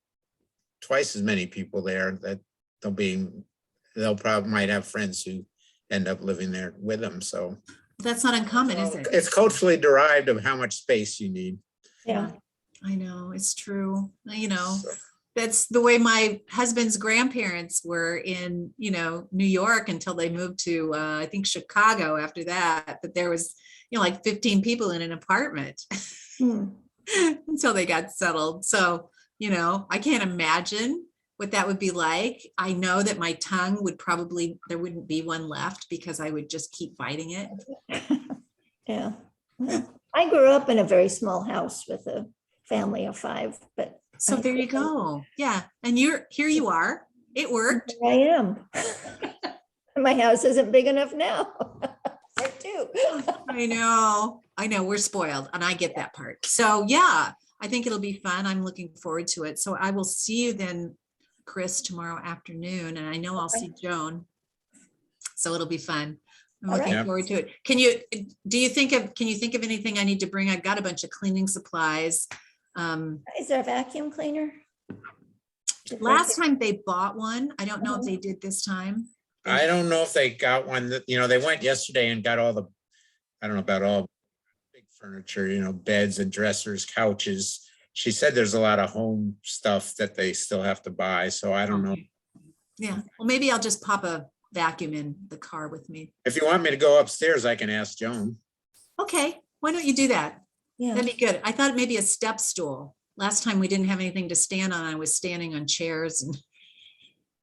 twice as many people there, that they'll probably might have friends who end up living there with them. So that's not uncommon, is it? it's culturally derived of how much space you need. Yeah. I know, it's true. You know, So, that's the way my husband's grandparents were in, you know, New York until they moved to, I think Chicago after that, but there was, you know, like 15 people in an apartment Hmm. until they got settled. So, you know, I can't imagine what that would be like. I know that my tongue would probably, there wouldn't be one left because I would just keep biting it. Yeah. Well, I grew up in a very small house with a family of 5, but So there you go. Yeah. And here you are. It worked. here I am. My house isn't big enough now. I do. I know, we're spoiled, and I get that part. So yeah, I think it'll be fun. I'm looking forward to it. So I will see you then, Chris, tomorrow afternoon, and I know I'll see Joan. So it'll be fun. I'm All looking right. forward to it. Can you think of anything I need to bring? I've got a bunch of cleaning supplies. Is there a vacuum cleaner? Last time they bought one. I don't know if they did this time. I don't know if they got one that, you know, they went yesterday and got I don't know about all big furniture, you know, beds and dressers, couches. She said there's a lot of home stuff that they still have to buy. So I don't know. Okay. Yeah, well, maybe I'll just pop a vacuum in the car with me. If you want me to go upstairs, I can ask Joan. Okay, why don't you do that? Yeah. That'd be good. I thought maybe a step stool. Last time we didn't have anything to stand on. I was standing on chairs and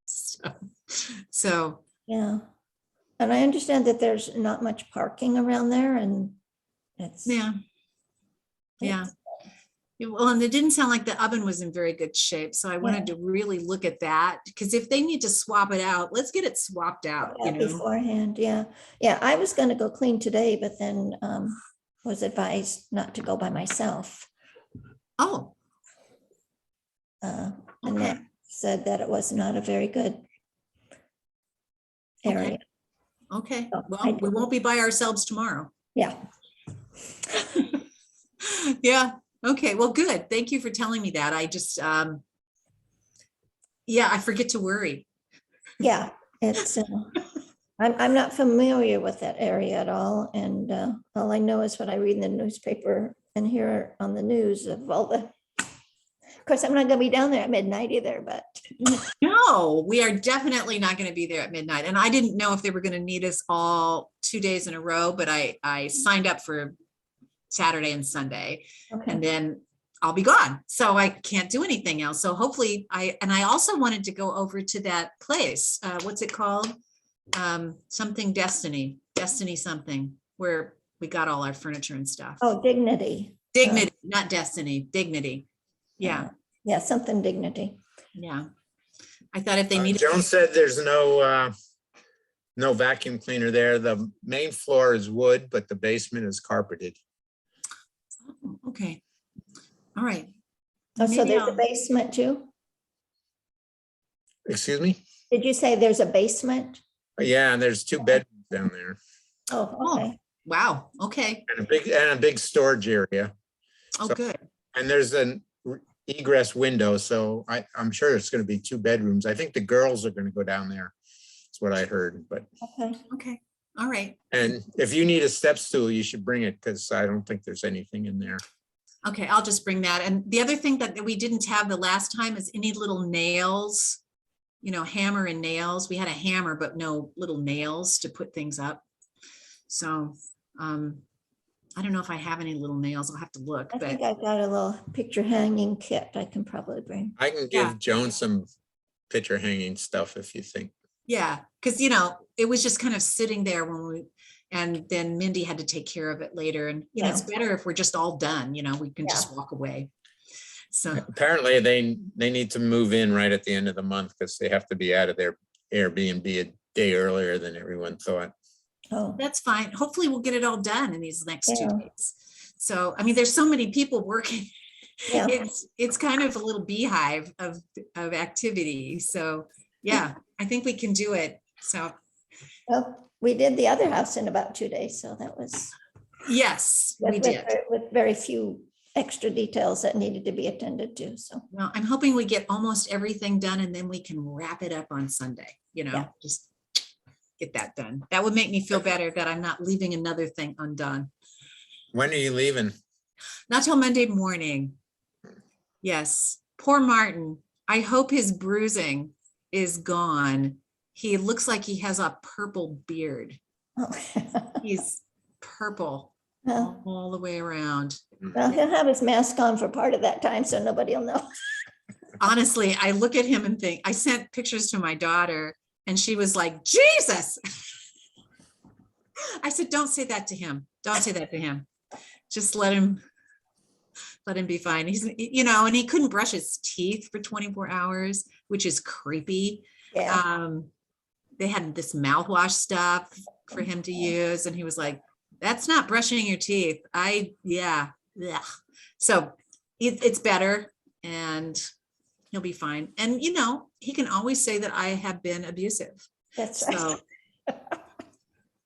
stuff. So, Yeah. And I understand that there's not much parking around there, and it's. yeah. Yeah. Well, and it didn't sound like the oven was in very good shape. So I wanted to really look at that, because if they need to swap it out, let's get it swapped out, Yeah, you know? beforehand, yeah. Yeah, I was gonna go clean today, but then was advised not to go by myself. Oh, And okay. that said that it was not a very good area. Okay. Oh, Well, I we won't be by ourselves tomorrow. Yeah, Yeah. Okay. Well, good. Thank you for telling me that. I just, yeah, I forget to worry. yeah, it's, I'm not familiar with that area at all, and all I know is what I read in the newspaper and hear on the news of all the Of course, I'm not gonna be down there at midnight either, but No, we are definitely not going to be there at midnight. And I didn't know if they were going to need us all 2 days in a row, but I signed up for Saturday and Sunday, and okay. then I'll be gone. So I can't do anything else. So hopefully I also wanted to go over to that place. What's it called? Something Destiny something, where we got all our furniture and stuff. Oh, Dignity. Dignity, not Destiny, Dignity. Yeah, Yeah, something Dignity. yeah. I thought if they needed. Joan said there's no vacuum cleaner there. The main floor is wood, but the basement is carpeted. Oh, okay. All right. Oh, so Maybe there's a I'll- basement too? Excuse me? Did you say there's a basement? Yeah, and there's 2 bedrooms down there Oh, okay. Wow, okay. and a big storage area. Oh, So- good. And there's an egress window, so I'm sure it's going to be 2 bedrooms. I think the girls are going to go down there. That's what I heard, but, Okay. Okay, all right. and if you need a step stool, you should bring it because I don't think there's anything in there. Okay, I'll just bring that. And the other thing that we didn't have the last time is any little nails, hammer and nails. We had a hammer, but no little nails to put things up. So I don't know if I have any little nails. I'll have to look, I but think I've got a little picture hanging kit I can probably bring. I can Yeah. give Joan some picture hanging stuff if you think. yeah, because it was just kind of sitting there and then Mindy had to take care of it later. And it's better if we're just all done, we can just walk away. So, Apparently they need to move in right at the end of the month because they have to be out of their Airbnb a day earlier than everyone thought. Oh, that's fine. Hopefully we'll get it all done in these next 2 Yeah. days. So, I mean, there's so many people working. yeah. It's kind of a little beehive of activity. So yeah, I think we can do it. So Well, we did the other house in about 2 days, so that was. yes, we with- did. With very few extra details that needed to be attended to, so. Well, I'm hoping we get almost everything done and then we can wrap it up on Sunday, Yeah. just get that done. That would make me feel better that I'm not leaving another thing undone. When are you leaving? Not till Monday morning. Yes, poor Martin. I hope his bruising is gone. He looks like he has a purple beard. He's purple Well, all the way around. well, he'll have his mask on for part of that time, so nobody will know. Honestly, I look at him and think, I sent pictures to my daughter and she was like, Jesus. I said, don't say that to him. Don't say that to him. Just let him be fine. He's, and he couldn't brush his teeth for 24 hours, which is creepy. Yeah, They had this mouthwash stuff for him to use. And he was like, that's not brushing your teeth. Yeah. So it's better and he'll be fine. And, he can always say that I have been abusive. that's right. So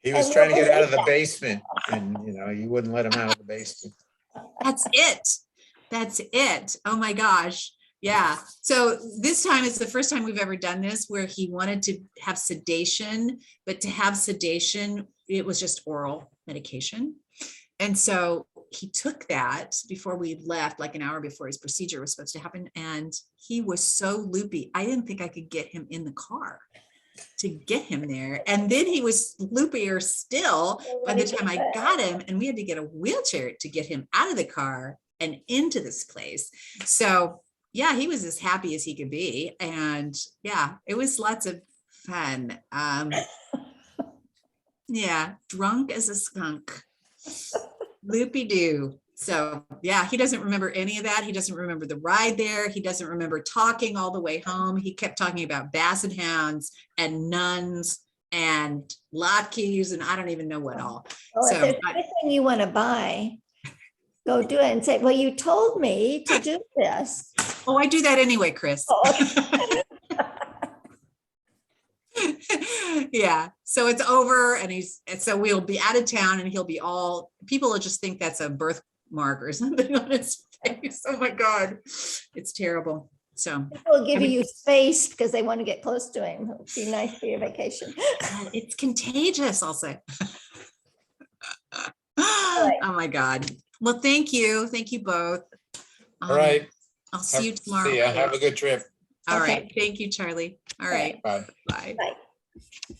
He was And trying to we'll get out of believe the that. basement and, you wouldn't let him out of the basement. that's it. That's it. Oh my gosh. Yeah. So this time is the first time we've ever done this where he wanted to have sedation, but to have sedation, it was just oral medication. And so he took that before we left, like an hour before his procedure was supposed to happen. And he was so loopy. I didn't think I could get him in the car to get him there. And then he was loopier still by the time I got him, and we had to get a wheelchair to get him out of the car and into this place. So yeah, he was as happy as he could be. And yeah, it was lots of fun. Yeah, drunk as a skunk. Loopy doo. So yeah, he doesn't remember any of that. He doesn't remember the ride there. He doesn't remember talking all the way home. He kept talking about basset hounds and nuns and latkes and I don't even know what all. Well, if So there's anything you want to buy, go do it and say, well, you told me to do this. Oh, I do that anyway, Chris. Oh, Yeah, so it's over and so we'll be out of town and he'll be people will just think that's a birthmark or something on his face. Oh my God, it's terrible. So We'll give you space because they want to get close to him. It'll be nice for your vacation. it's contagious, I'll say. Oh my God. Well, thank you. Thank you both. All right. I'll see you tomorrow. See ya. Have a good trip. All Okay. right. Thank you, Charlie. All All right. right. Bye. Bye. Bye.